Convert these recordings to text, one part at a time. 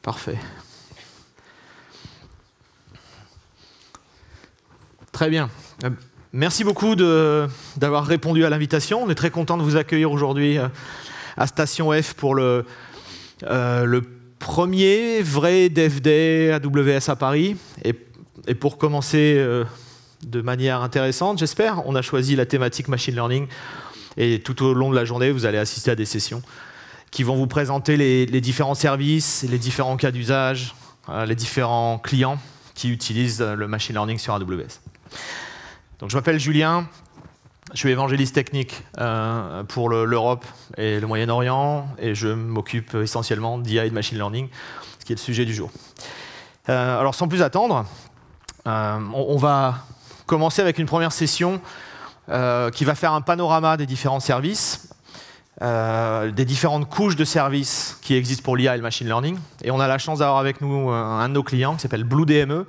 Parfait. Très bien. Merci beaucoup d'avoir répondu à l'invitation. On est très content de vous accueillir aujourd'hui à Station F pour le premier vrai Dev Day AWS à Paris. Et pour commencer de manière intéressante, j'espère, on a choisi la thématique Machine Learning. Et tout au long de la journée, vous allez assister à des sessions qui vont vous présenter les différents services, les différents cas d'usage, les différents clients qui utilisent le Machine Learning sur AWS. Donc, je m'appelle Julien, je suis évangéliste technique pour l'Europe et le Moyen-Orient, et je m'occupe essentiellement d'IA et de Machine Learning, ce qui est le sujet du jour. Alors, sans plus attendre, on va commencer avec une première session qui va faire un panorama des différents services, des différentes couches de services qui existent pour l'IA et le Machine Learning. Et on a la chance d'avoir avec nous un de nos clients qui s'appelle BlueDME,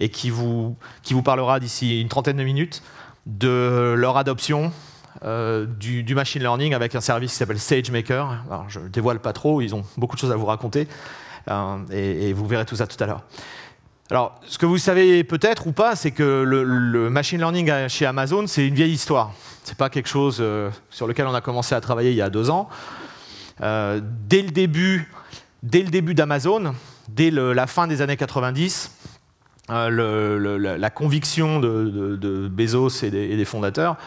et qui vous parlera d'ici une trentaine de minutes de leur adoption du machine learning avec un service qui s'appelle SageMaker. Alors, je ne dévoile pas trop, ils ont beaucoup de choses à vous raconter, et vous verrez tout ça tout à l'heure. Alors, ce que vous savez peut-être ou pas, c'est que le machine learning chez Amazon, c'est une vieille histoire. Ce n'est pas quelque chose sur lequel on a commencé à travailler il y a 2 ans. Dès le début d'Amazon, dès la fin des années 90, la conviction de Bezos et des fondateurs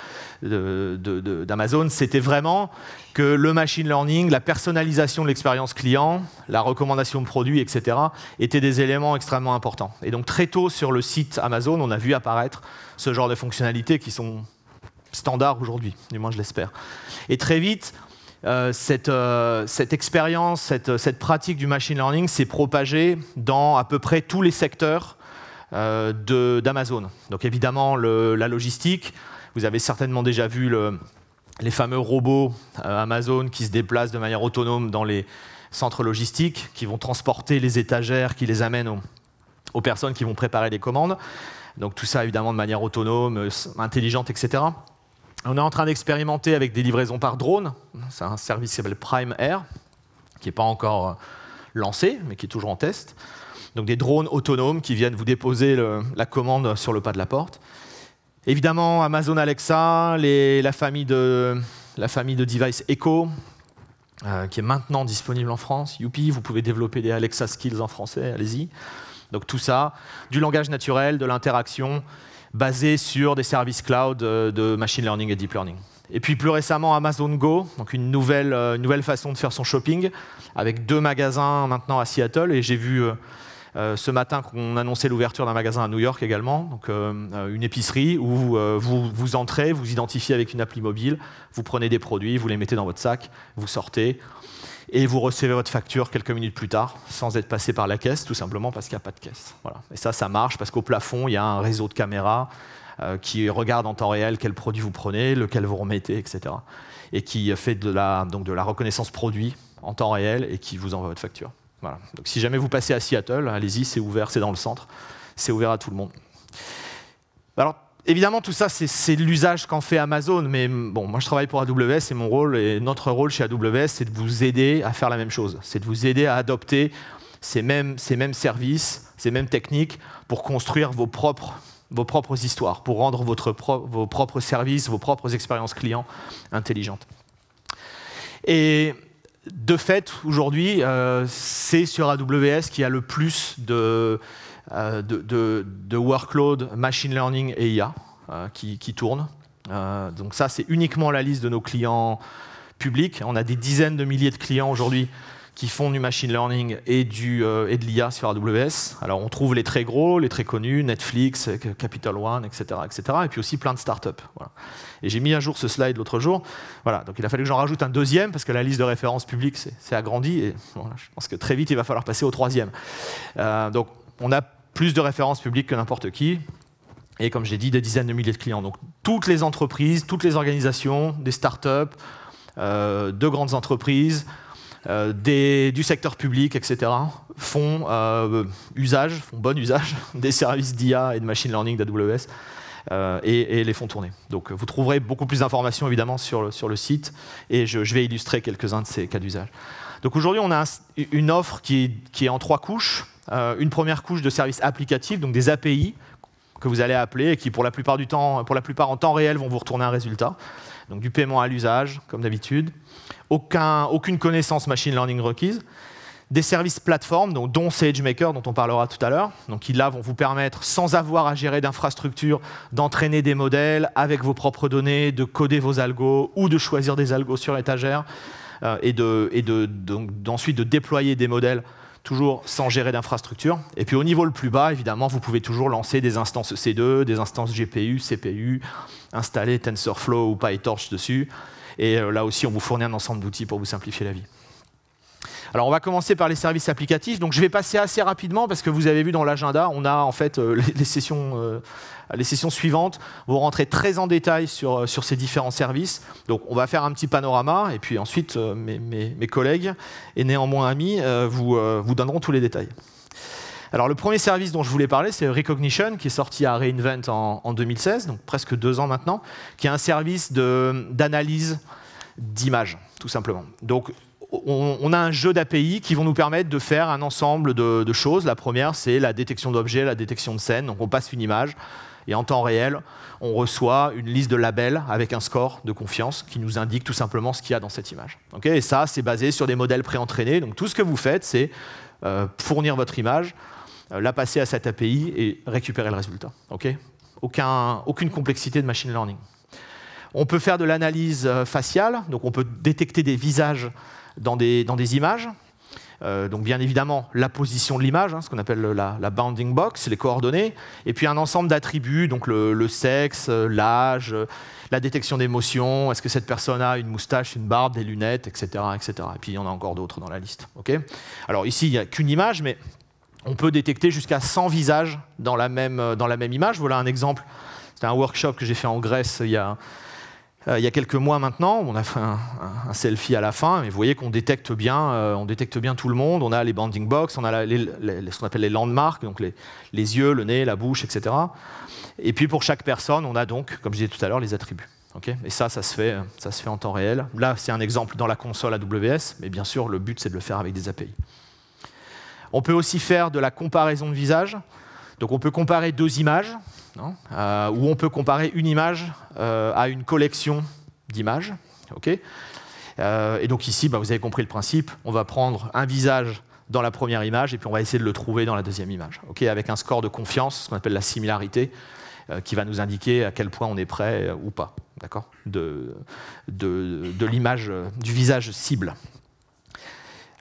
d'Amazon, c'était vraiment que le machine learning, la personnalisation de l'expérience client, la recommandation de produits, etc., étaient des éléments extrêmement importants. Et donc très tôt sur le site Amazon, on a vu apparaître ce genre de fonctionnalités qui sont standards aujourd'hui, du moins je l'espère. Et très vite, cette expérience, cette pratique du machine learning s'est propagée dans à peu près tous les secteurs d'Amazon. Donc évidemment la logistique, vous avez certainement déjà vu les fameux robots Amazon qui se déplacent de manière autonome dans les centres logistiques, qui vont transporter les étagères, qui les amènent aux personnes qui vont préparer les commandes. Donc tout ça évidemment de manière autonome, intelligente, etc. On est en train d'expérimenter avec des livraisons par drone. C'est un service qui s'appelle Prime Air, qui n'est pas encore lancé, mais qui est toujours en test. Donc des drones autonomes qui viennent vous déposer la commande sur le pas de la porte. Évidemment, Amazon Alexa, la famille de devices Echo, qui est maintenant disponible en France. Youpi, vous pouvez développer des Alexa Skills en français, allez-y. Donc tout ça, du langage naturel, de l'interaction, basé sur des services cloud de machine learning et deep learning. Et puis plus récemment, Amazon Go, donc une nouvelle façon de faire son shopping, avec 2 magasins maintenant à Seattle, et j'ai vu ce matin qu'on annonçait l'ouverture d'un magasin à New York également, donc une épicerie où vous entrez, vous identifiez avec une appli mobile, vous prenez des produits, vous les mettez dans votre sac, vous sortez et vous recevez votre facture quelques minutes plus tard, sans être passé par la caisse, tout simplement parce qu'il n'y a pas de caisse. Voilà. Et ça marche parce qu'au plafond, il y a un réseau de caméras qui regarde en temps réel quel produit vous prenez, lequel vous remettez, etc. Et qui fait de la reconnaissance produit en temps réel et qui vous envoie votre facture. Voilà. Donc, si jamais vous passez à Seattle, allez-y, c'est ouvert, c'est dans le centre, c'est ouvert à tout le monde. Alors, évidemment, tout ça, c'est l'usage qu'en fait Amazon, mais bon, moi je travaille pour AWS et mon rôle, et notre rôle chez AWS, c'est de vous aider à faire la même chose. C'est de vous aider à adopter ces mêmes services, ces mêmes techniques pour construire vos propres histoires, pour rendre vos propres services, vos propres expériences clients intelligentes. Et de fait, aujourd'hui, c'est sur AWS qu'il y a le plus de workload machine learning et IA qui tournent. Donc ça, c'est uniquement la liste de nos clients publics. On a des dizaines de milliers de clients aujourd'hui qui font du machine learning et de l'IA sur AWS. Alors on trouve les très gros, les très connus, Netflix, Capital One, etc., etc. Et puis aussi plein de startups. Voilà. Et j'ai mis à jour ce slide l'autre jour. Voilà, donc il a fallu que j'en rajoute un deuxième parce que la liste de références publiques s'est agrandie. Et voilà, je pense que très vite, il va falloir passer au 3e. Donc on a plus de références publiques que n'importe qui. Et comme j'ai dit, des dizaines de milliers de clients. Donc toutes les entreprises, toutes les organisations, des startups, de grandes entreprises, du secteur public, etc., font bon usage des services d'IA et de machine learning d'AWS et les font tourner. Donc vous trouverez beaucoup plus d'informations évidemment sur le site, et je vais illustrer quelques-uns de ces cas d'usage. Donc aujourd'hui, on a une offre qui est en 3 couches. Une première couche de services applicatifs, donc des API que vous allez appeler et qui, pour la plupart en temps réel, vont vous retourner un résultat. Donc du paiement à l'usage, comme d'habitude. Aucune connaissance machine learning requise. Des services plateformes, dont SageMaker, dont on parlera tout à l'heure, donc qui là vont vous permettre, sans avoir à gérer d'infrastructure, d'entraîner des modèles avec vos propres données, de coder vos algos ou de choisir des algos sur étagère et ensuite de déployer des modèles toujours sans gérer d'infrastructure. Et puis au niveau le plus bas, évidemment, vous pouvez toujours lancer des instances EC2, des instances GPU, CPU, installer TensorFlow ou PyTorch dessus. Et là aussi, on vous fournit un ensemble d'outils pour vous simplifier la vie. Alors, on va commencer par les services applicatifs. Donc, je vais passer assez rapidement parce que vous avez vu dans l'agenda, on a en fait les sessions suivantes vont rentrer très en détail sur ces différents services. Donc, on va faire un petit panorama et puis ensuite, mes collègues et néanmoins amis vous donneront tous les détails. Alors, le premier service dont je voulais parler, c'est Rekognition, qui est sorti à re:Invent en 2016, donc presque 2 ans maintenant, qui est un service d'analyse d'images, tout simplement. Donc, on a un jeu d'API qui vont nous permettre de faire un ensemble de choses. La première, c'est la détection d'objets, la détection de scènes. Donc on passe une image et en temps réel, on reçoit une liste de labels avec un score de confiance qui nous indique tout simplement ce qu'il y a dans cette image. Okay, et ça, c'est basé sur des modèles préentraînés. Donc tout ce que vous faites, c'est fournir votre image, la passer à cette API et récupérer le résultat. Okay, aucune complexité de machine learning. On peut faire de l'analyse faciale. Donc on peut détecter des visages dans des images. Donc bien évidemment, la position de l'image, ce qu'on appelle la bounding box, les coordonnées, et puis un ensemble d'attributs, donc le sexe, l'âge, la détection d'émotions, est-ce que cette personne a une moustache, une barbe, des lunettes, etc. etc. Et puis il y en a encore d'autres dans la liste. Okay, alors ici, il n'y a qu'une image, mais on peut détecter jusqu'à 100 visages dans la même image. Voilà un exemple. C'était un workshop que j'ai fait en Grèce il y a quelques mois maintenant. On a fait un selfie à la fin, et vous voyez qu'on détecte bien tout le monde. On a les bounding box, on a ce qu'on appelle les landmarks, donc les yeux, le nez, la bouche, etc. Et puis pour chaque personne, on a donc, comme je disais tout à l'heure, les attributs. Okay, et ça se fait en temps réel. Là, c'est un exemple dans la console AWS, mais bien sûr, le but, c'est de le faire avec des API. On peut aussi faire de la comparaison de visage. Donc on peut comparer 2 images, ou on peut comparer une image à une collection d'images. Okay, et donc ici, vous avez compris le principe. On va prendre un visage dans la première image et puis on va essayer de le trouver dans la deuxième image. Okay, avec un score de confiance, ce qu'on appelle la similarité, qui va nous indiquer à quel point on est près ou pas, de l'image, du visage cible.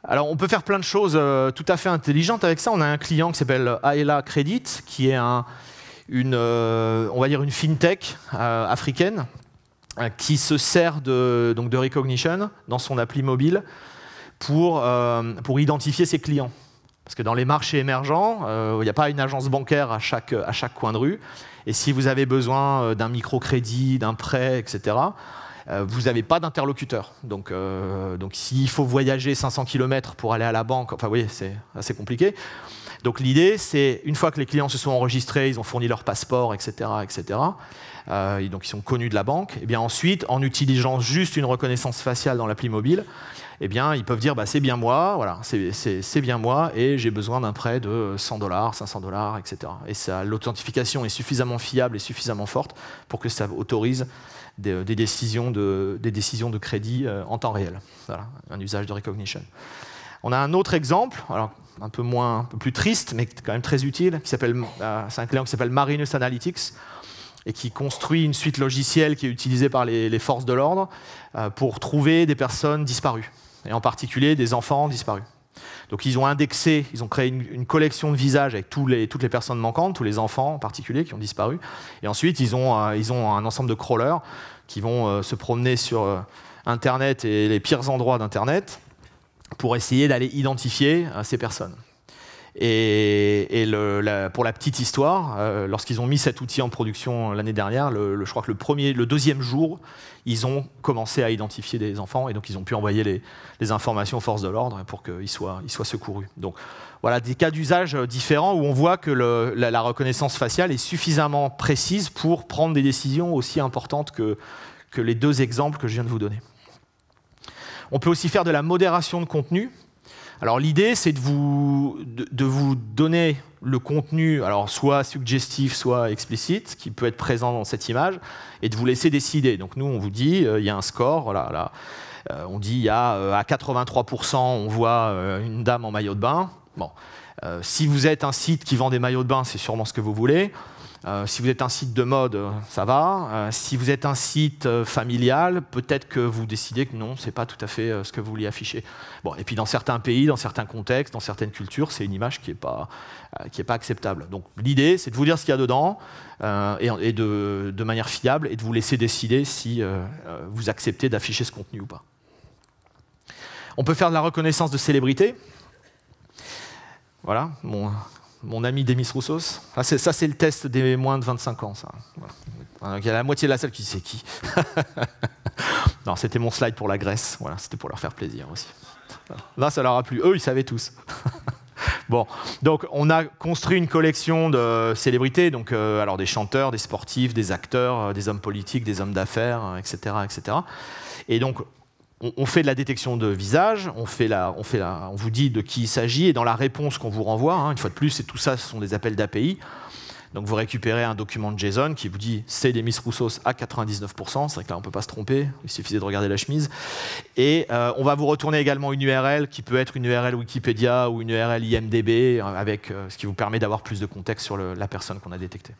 Alors, on peut faire plein de choses tout à fait intelligentes avec ça. On a un client qui s'appelle Aela Credit, qui est on va dire une fintech africaine qui se sert de Rekognition dans son appli mobile pour identifier ses clients. Parce que dans les marchés émergents, il n'y a pas une agence bancaire à chaque coin de rue. Et si vous avez besoin d'un microcrédit, d'un prêt, etc., vous n'avez pas d'interlocuteur. Donc s'il faut voyager 500 km pour aller à la banque, enfin oui, c'est assez compliqué. Donc l'idée, c'est, une fois que les clients se sont enregistrés, ils ont fourni leur passeport, etc., et donc ils sont connus de la banque, et bien ensuite, en utilisant juste une reconnaissance faciale dans l'appli mobile, eh bien, ils peuvent dire c'est bien moi, voilà, c'est bien moi, et j'ai besoin d'un prêt de $100, $500, etc. Et l'authentification est suffisamment fiable et suffisamment forte pour que ça autorise des décisions de crédit en temps réel. Voilà, un usage de Rekognition. On a un autre exemple, alors un peu plus triste, mais quand même très utile, c'est un client qui s'appelle Marinus Analytics, et qui construit une suite logicielle qui est utilisée par les forces de l'ordre pour trouver des personnes disparues, et en particulier des enfants disparus. Donc ils ont indexé, ils ont créé une collection de visages avec toutes les personnes manquantes, tous les enfants en particulier qui ont disparu. Et ensuite, ils ont un ensemble de crawlers qui vont se promener sur Internet et les pires endroits d'Internet pour essayer d'aller identifier ces personnes. Et pour la petite histoire, lorsqu'ils ont mis cet outil en production l'année dernière, je crois que le deuxième jour, ils ont commencé à identifier des enfants et donc ils ont pu envoyer les informations aux forces de l'ordre pour qu'ils soient secourus. Donc voilà des cas d'usage différents où on voit que la reconnaissance faciale est suffisamment précise pour prendre des décisions aussi importantes que les 2 exemples que je viens de vous donner. On peut aussi faire de la modération de contenu. Alors l'idée, c'est de vous donner le contenu, alors soit suggestif, soit explicite, qui peut être présent dans cette image, et de vous laisser décider. Donc nous, on vous dit, il y a un score, voilà, là, on dit, il y a à 83%, on voit une dame en maillot de bain. Bon, si vous êtes un site qui vend des maillots de bain, c'est sûrement ce que vous voulez. Si vous êtes un site de mode, ça va. Si vous êtes un site familial, peut-être que vous décidez que non, c'est pas tout à fait ce que vous vouliez afficher. Bon, et puis dans certains pays, dans certains contextes, dans certaines cultures, c'est une image qui est pas acceptable. Donc l'idée, c'est de vous dire ce qu'il y a dedans et de manière fiable et de vous laisser décider si vous acceptez d'afficher ce contenu ou pas. On peut faire de la reconnaissance de célébrités. Voilà, mon ami Demis Roussos. Ah, ça, c'est le test des moins de 25 ans. Ça. Voilà. Il y a la moitié de la salle qui sait qui. Non, c'était mon slide pour la Grèce. Voilà, c'était pour leur faire plaisir aussi. Là, ça leur a plu. Eux, ils savaient tous. Bon, donc on a construit une collection de célébrités, donc alors des chanteurs, des sportifs, des acteurs, des hommes politiques, des hommes d'affaires, etc., etc. Et donc on fait de la détection de visage, on vous dit de qui il s'agit, et dans la réponse qu'on vous renvoie, une fois de plus, et tout ça, ce sont des appels d'API. Donc vous récupérez un document de JSON qui vous dit c'est Demis Roussos à 99%, c'est vrai que là on ne peut pas se tromper, il suffisait de regarder la chemise. Et on va vous retourner également une URL qui peut être une URL Wikipédia ou une URL IMDB, avec ce qui vous permet d'avoir plus de contexte sur la personne qu'on a détectée.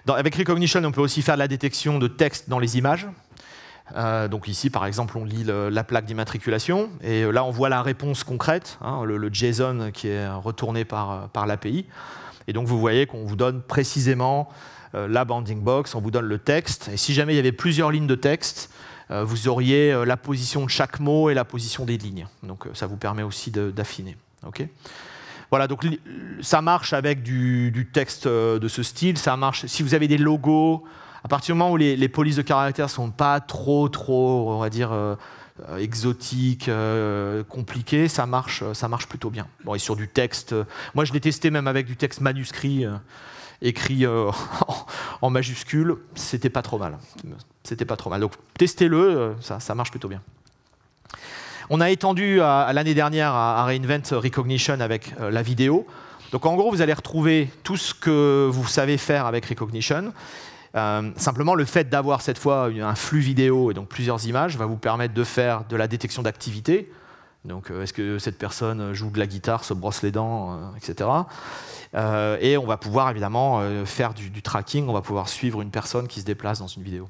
Avec Rekognition, on peut aussi faire de la détection de texte dans les images. Donc ici, par exemple, on lit la plaque d'immatriculation, et là on voit la réponse concrète, le JSON qui est retourné par l'API. Et donc vous voyez qu'on vous donne précisément la bounding box, on vous donne le texte, et si jamais il y avait plusieurs lignes de texte, vous auriez la position de chaque mot et la position des lignes. Donc ça vous permet aussi d'affiner. Okay, voilà, donc ça marche avec du texte de ce style, ça marche si vous avez des logos. À partir du moment où les polices de caractères ne sont pas trop, on va dire, exotiques, compliquées, ça marche plutôt bien. Bon, et sur du texte, moi je l'ai testé même avec du texte manuscrit, écrit en majuscule, c'était pas trop mal. C'était pas trop mal. Donc testez-le, ça marche plutôt bien. On a étendu à l'année dernière à reInvent Rekognition avec la vidéo. Donc en gros, vous allez retrouver tout ce que vous savez faire avec Rekognition. Simplement, le fait d'avoir cette fois un flux vidéo et donc plusieurs images va vous permettre de faire de la détection d'activité. Donc, est-ce que cette personne joue de la guitare, se brosse les dents, etc. Et on va pouvoir évidemment faire du tracking, on va pouvoir suivre une personne qui se déplace dans une vidéo.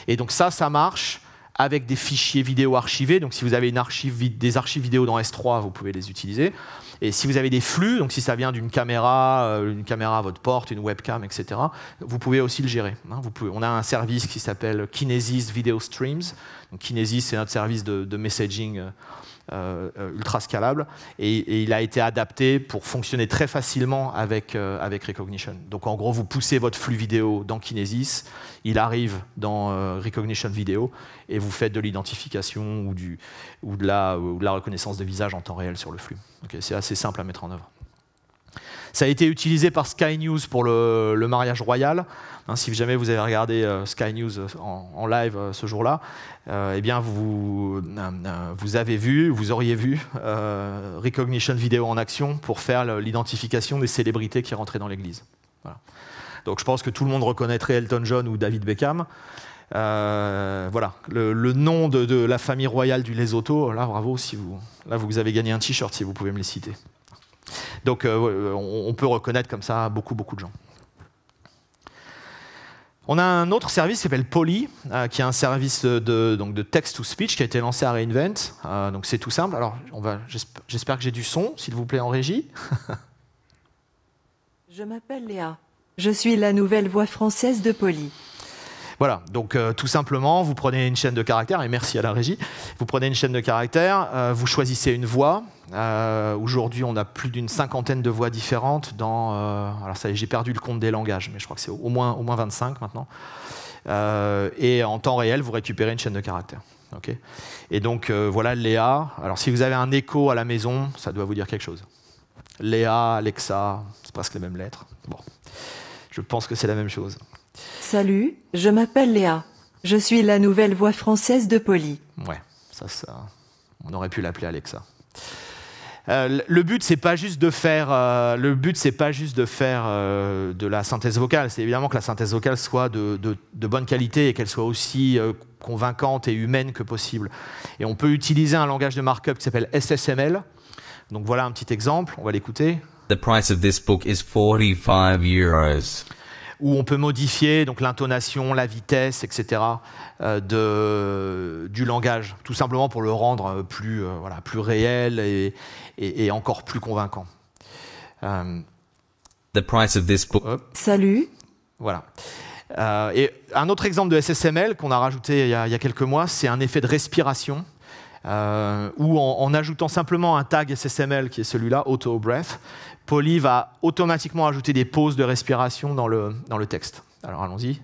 Et donc ça marche avec des fichiers vidéo archivés. Donc si vous avez des archives vidéo dans S3, vous pouvez les utiliser. Et si vous avez des flux, donc si ça vient d'une caméra à votre porte, une webcam, etc., vous pouvez aussi le gérer. On a un service qui s'appelle Kinesis Video Streams. Donc Kinesis, c'est notre service de messaging ultra scalable, et il a été adapté pour fonctionner très facilement avec Rekognition. Donc en gros, vous poussez votre flux vidéo dans Kinesis, il arrive dans Rekognition Video, et vous faites de l'identification ou de la reconnaissance de visage en temps réel sur le flux. Okay, c'est assez simple à mettre en œuvre. Ça a été utilisé par Sky News pour le mariage royal. Si jamais vous avez regardé Sky News en live ce jour-là, eh bien vous auriez vu Rekognition Video en action pour faire l'identification des célébrités qui rentraient dans l'église. Voilà. Donc je pense que tout le monde reconnaîtrait Elton John ou David Beckham. Voilà, le nom de la famille royale du Lesotho, là bravo, là vous avez gagné un t-shirt si vous pouvez me les citer. Donc on peut reconnaître comme ça beaucoup de gens. On a un autre service qui s'appelle Poly, qui est un service de text-to-speech qui a été lancé à reInvent. Donc c'est tout simple. Alors j'espère que j'ai du son, s'il vous plaît, en régie. Je m'appelle Léa. Je suis la nouvelle voix française de Poly. Voilà, donc tout simplement, vous prenez une chaîne de caractères, et merci à la régie, vous prenez une chaîne de caractères, vous choisissez une voix. Aujourd'hui, on a plus d'une cinquantaine de voix différentes dans... alors ça, j'ai perdu le compte des langages, mais je crois que c'est au moins 25 maintenant. Et en temps réel, vous récupérez une chaîne de caractères. Okay, et donc voilà Léa. Alors si vous avez un écho à la maison, ça doit vous dire quelque chose. Léa, Alexa, c'est presque les mêmes lettres. Bon, je pense que c'est la même chose. Salut, je m'appelle Léa. Je suis la nouvelle voix française de Poly. Ouais, on aurait pu l'appeler Alexa. Le but, c'est pas juste de faire, de la synthèse vocale. C'est évidemment que la synthèse vocale soit de bonne qualité et qu'elle soit aussi convaincante et humaine que possible. Et on peut utiliser un langage de markup qui s'appelle SSML. Donc voilà un petit exemple, on va l'écouter. The price of this book is 45 euros. Où on peut modifier donc l'intonation, la vitesse, etc. Du langage, tout simplement pour le rendre plus réel et encore plus convaincant. The price of this book. Salut. Voilà. Et un autre exemple de SSML qu'on a rajouté il y a quelques mois, c'est un effet de respiration, où en ajoutant simplement un tag SSML qui est celui-là, auto breath, Poly va automatiquement ajouter des pauses de respiration dans le texte. Alors allons-y.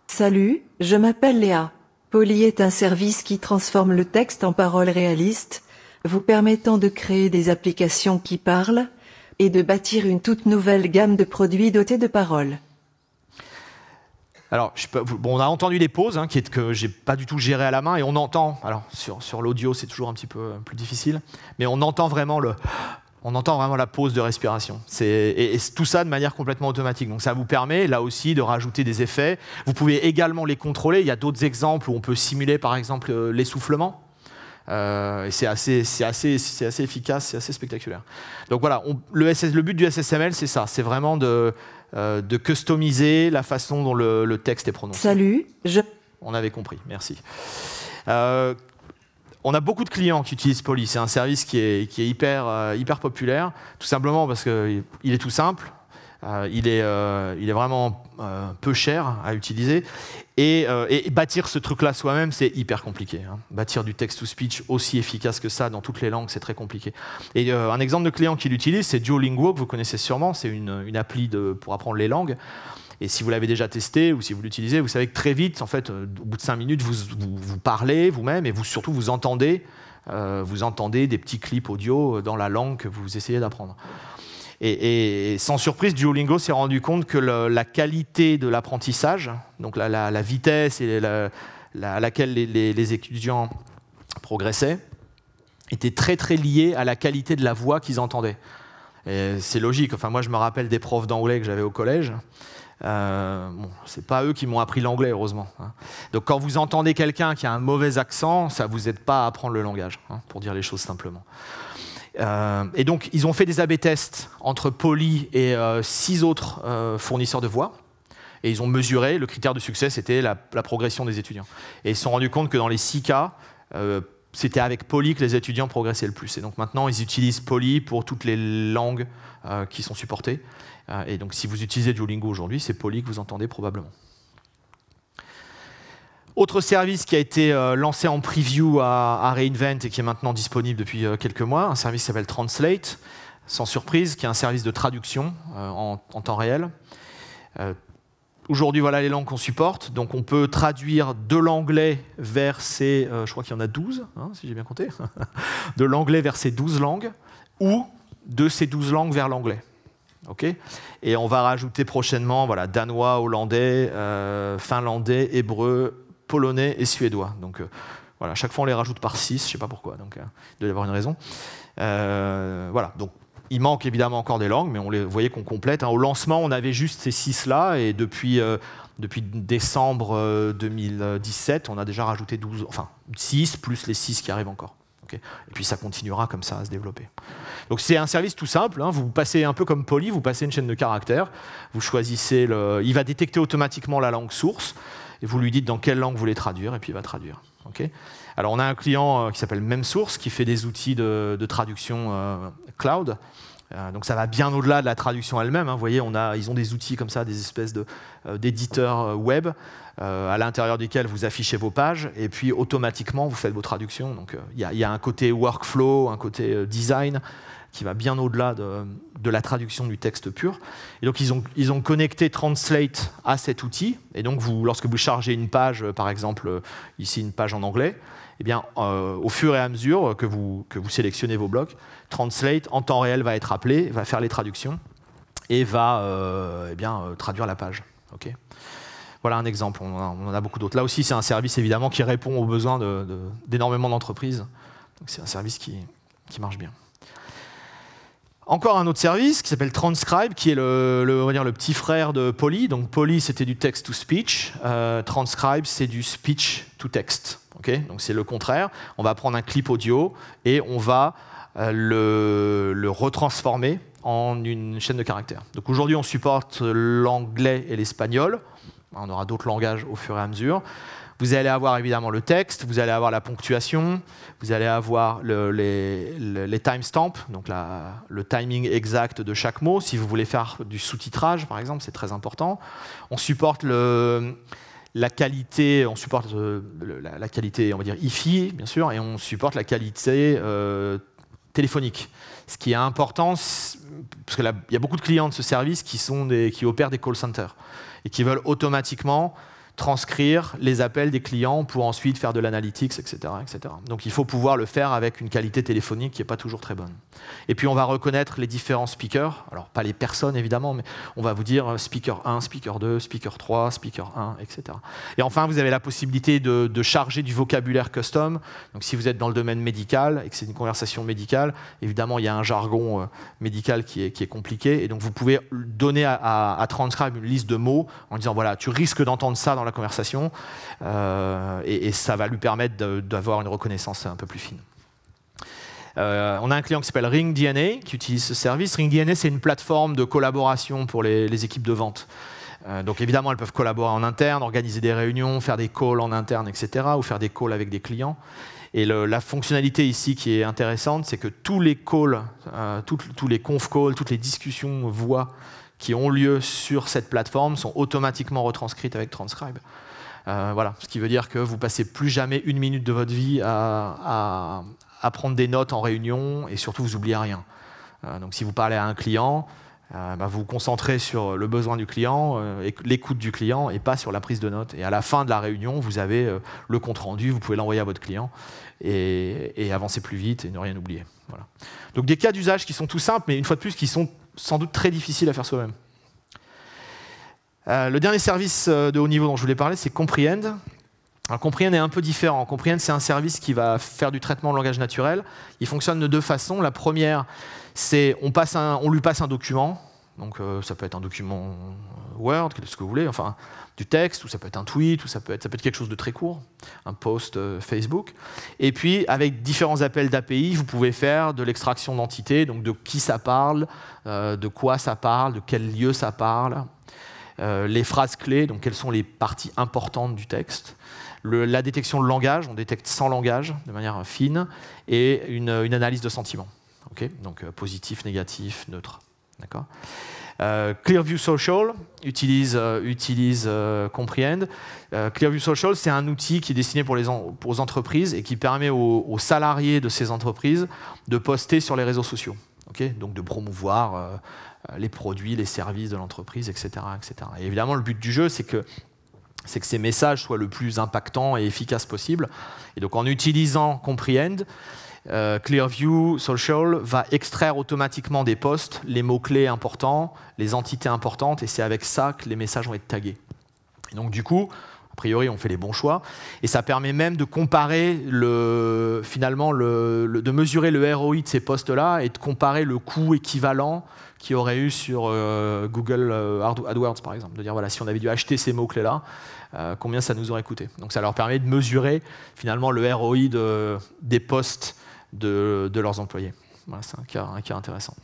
Salut, je m'appelle Léa. Poly est un service qui transforme le texte en paroles réalistes, vous permettant de créer des applications qui parlent et de bâtir une toute nouvelle gamme de produits dotés de paroles. Alors, on a entendu les pauses, que j'ai pas du tout géré à la main, et on entend. Alors, sur l'audio, c'est toujours un petit peu plus difficile, mais on entend vraiment la pause de respiration. Et tout ça de manière complètement automatique. Donc ça vous permet là aussi de rajouter des effets. Vous pouvez également les contrôler. Il y a d'autres exemples où on peut simuler par exemple l'essoufflement. Et c'est assez efficace, c'est assez spectaculaire. Donc voilà, le but du SSML, c'est ça. C'est vraiment de customiser la façon dont le texte est prononcé. Salut, On avait compris, merci. On a beaucoup de clients qui utilisent Poly. C'est un service qui est hyper populaire, tout simplement parce qu'il est tout simple, il est vraiment peu cher à utiliser, et bâtir ce truc-là soi-même, c'est hyper compliqué. Bâtir du text-to-speech aussi efficace que ça dans toutes les langues, c'est très compliqué. Et un exemple de client qui l'utilise, c'est Duolingo, que vous connaissez sûrement, c'est une appli pour apprendre les langues. Et si vous l'avez déjà testé ou si vous l'utilisez, vous savez que très vite, en fait, au bout de 5 minutes, vous parlez vous-même et surtout vous entendez des petits clips audio dans la langue que vous essayez d'apprendre. Et sans surprise, Duolingo s'est rendu compte que la qualité de l'apprentissage, donc la vitesse à laquelle les étudiants progressaient, était très très liée à la qualité de la voix qu'ils entendaient. Et c'est logique. Enfin, moi, je me rappelle des profs d'anglais que j'avais au collège. C'est pas eux qui m'ont appris l'anglais, heureusement. Donc quand vous entendez quelqu'un qui a un mauvais accent, ça vous aide pas à apprendre le langage, pour dire les choses simplement. Et donc ils ont fait des A/B tests entre Poly et 6 autres fournisseurs de voix, et ils ont mesuré, le critère de succès c'était la progression des étudiants. Et ils se sont rendus compte que dans les 6 cas, c'était avec Poly que les étudiants progressaient le plus. Et donc maintenant ils utilisent Poly pour toutes les langues qui sont supportées. Et donc si vous utilisez Duolingo aujourd'hui, c'est Poly que vous entendez probablement. Autre service qui a été lancé en preview à re:Invent et qui est maintenant disponible depuis quelques mois, un service qui s'appelle Translate, sans surprise, qui est un service de traduction en temps réel. Aujourd'hui, voilà les langues qu'on supporte. Donc on peut traduire de l'anglais vers ces, je crois qu'il y en a 12, si j'ai bien compté, de l'anglais vers ces 12 langues, ou de ces 12 langues vers l'anglais. Okay, et on va rajouter prochainement danois, hollandais, finlandais, hébreu, polonais et suédois. Donc à chaque fois on les rajoute par 6, je ne sais pas pourquoi, donc il doit y avoir une raison. Donc il manque évidemment encore des langues, mais vous voyez qu'on complète. Au lancement, on avait juste ces 6-là, et depuis décembre 2017, on a déjà rajouté 6 plus les 6 qui arrivent encore. Okay. Et puis ça continuera comme ça à se développer. Donc c'est un service tout simple, vous passez un peu comme Poly, vous passez une chaîne de caractères, vous choisissez il va détecter automatiquement la langue source, et vous lui dites dans quelle langue vous voulez traduire, et puis il va traduire. Okay. Alors on a un client qui s'appelle MemSource, qui fait des outils de traduction cloud. Donc ça va bien au-delà de la traduction elle-même. Vous voyez, ils ont des outils comme ça, des espèces d'éditeurs web à l'intérieur desquels vous affichez vos pages, et puis automatiquement vous faites vos traductions. Donc il y a un côté workflow, un côté design qui va bien au-delà de la traduction du texte pur. Et donc ils ont connecté Translate à cet outil, et donc lorsque vous chargez une page, par exemple ici une page en anglais, eh bien, au fur et à mesure que vous sélectionnez vos blocs, Translate en temps réel va être appelé, va faire les traductions et va traduire la page. Okay. Voilà un exemple, on en a beaucoup d'autres. Là aussi, c'est un service évidemment qui répond aux besoins d'énormément d'entreprises. Donc c'est un service qui marche bien. Encore un autre service qui s'appelle Transcribe, qui est on va dire le petit frère de Polly. Donc Polly, c'était du text-to-speech. Transcribe, c'est du speech-to-text. Okay, donc c'est le contraire. On va prendre un clip audio et on va le retransformer en une chaîne de caractères. Donc aujourd'hui, on supporte l'anglais et l'espagnol. On aura d'autres langages au fur et à mesure. Vous allez avoir évidemment le texte, vous allez avoir la ponctuation, vous allez avoir les timestamps, donc le timing exact de chaque mot. Si vous voulez faire du sous-titrage, par exemple, c'est très important. On supporte la qualité, la qualité, on va dire IFI, bien sûr, et on supporte la qualité téléphonique. Ce qui est important, parce qu'il y a beaucoup de clients de ce service qui opèrent des call centers et qui veulent automatiquement transcrire les appels des clients pour ensuite faire de l'analytics, etc., etc. Donc il faut pouvoir le faire avec une qualité téléphonique qui n'est pas toujours très bonne. Et puis on va reconnaître les différents speakers, alors pas les personnes évidemment, mais on va vous dire speaker 1, speaker 2, speaker 3, speaker 1, etc. Et enfin, vous avez la possibilité de charger du vocabulaire custom. Donc si vous êtes dans le domaine médical et que c'est une conversation médicale, évidemment il y a un jargon médical qui est compliqué, et donc vous pouvez donner à Transcribe une liste de mots en disant voilà, tu risques d'entendre ça dans la conversation, et ça va lui permettre d'avoir une reconnaissance un peu plus fine. On a un client qui s'appelle RingDNA qui utilise ce service. RingDNA, c'est une plateforme de collaboration pour les équipes de vente. Donc évidemment, elles peuvent collaborer en interne, organiser des réunions, faire des calls en interne, etc., ou faire des calls avec des clients. Et la fonctionnalité ici qui est intéressante, c'est que tous les calls, tous les conf calls, toutes les discussions voix qui ont lieu sur cette plateforme sont automatiquement retranscrites avec Transcribe. Voilà, ce qui veut dire que vous passez plus jamais une minute de votre vie à prendre des notes en réunion, et surtout vous n'oubliez rien. Donc si vous parlez à un client, vous vous concentrez sur le besoin du client, et l'écoute du client, et pas sur la prise de notes. Et à la fin de la réunion, vous avez le compte rendu, vous pouvez l'envoyer à votre client et avancer plus vite et ne rien oublier. Voilà. Donc des cas d'usage qui sont tout simples, mais une fois de plus qui sont sans doute très difficiles à faire soi-même. Le dernier service de haut niveau dont je voulais parler, c'est Comprehend. Alors, Comprehend est un peu différent. Comprehend, c'est un service qui va faire du traitement de langage naturel. Il fonctionne de deux façons. La première, c'est on lui passe un document. Donc ça peut être un document Word, ce que vous voulez, enfin du texte, ou ça peut être un tweet, ou ça peut être quelque chose de très court, un post Facebook. Et puis avec différents appels d'API, vous pouvez faire de l'extraction d'entités, donc de qui ça parle, de quoi ça parle, de quel lieu ça parle, les phrases clés, donc quelles sont les parties importantes du texte. La détection de langage, on détecte 100 langages de manière fine, et une analyse de sentiments. Okay, donc positif, négatif, neutre. D'accord. Clearview Social utilise Comprehend. Clearview Social, c'est un outil qui est destiné pour les entreprises et qui permet aux salariés de ces entreprises de poster sur les réseaux sociaux. Okay, donc de promouvoir les produits, les services de l'entreprise, etc., etc. Et évidemment, le but du jeu, c'est que ces messages soient le plus impactants et efficaces possible. Et donc en utilisant Comprehend, Clearview Social va extraire automatiquement des posts les mots-clés importants, les entités importantes, et c'est avec ça que les messages vont être tagués. Et donc du coup, a priori, on fait les bons choix, et ça permet même de comparer, de mesurer le ROI de ces posts-là et de comparer le coût équivalent qu'il y aurait eu sur Google AdWords, par exemple. De dire, voilà, si on avait dû acheter ces mots-clés-là, combien ça nous aurait coûté. Donc ça leur permet de mesurer finalement le ROI des posts de leurs employés. Voilà, c'est un cas intéressant.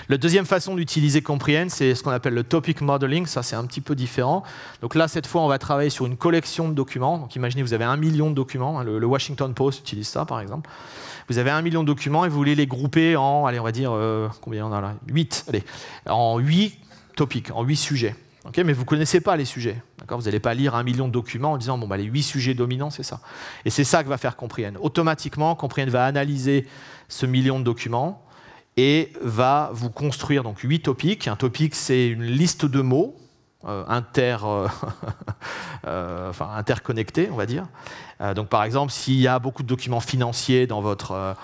La deuxième façon d'utiliser Comprehend, c'est ce qu'on appelle le topic modeling. Ça, c'est un petit peu différent. Donc là, cette fois, on va travailler sur une collection de documents. Donc imaginez, vous avez 1 million de documents. Le Washington Post utilise ça, par exemple. Vous avez 1 million de documents et vous voulez les grouper en, allez, on va dire, combien on a là ? 8. Allez, en 8 topics, en 8 sujets. Okay, mais vous ne connaissez pas les sujets. Vous n'allez pas lire 1 million de documents en disant bon, les 8 sujets dominants, c'est ça. Et c'est ça que va faire Comprehend. Automatiquement, Comprehend va analyser ce million de documents et va vous construire donc 8 topics. Un topic, c'est une liste de mots interconnectés, on va dire. Donc par exemple, s'il y a beaucoup de documents financiers dans votre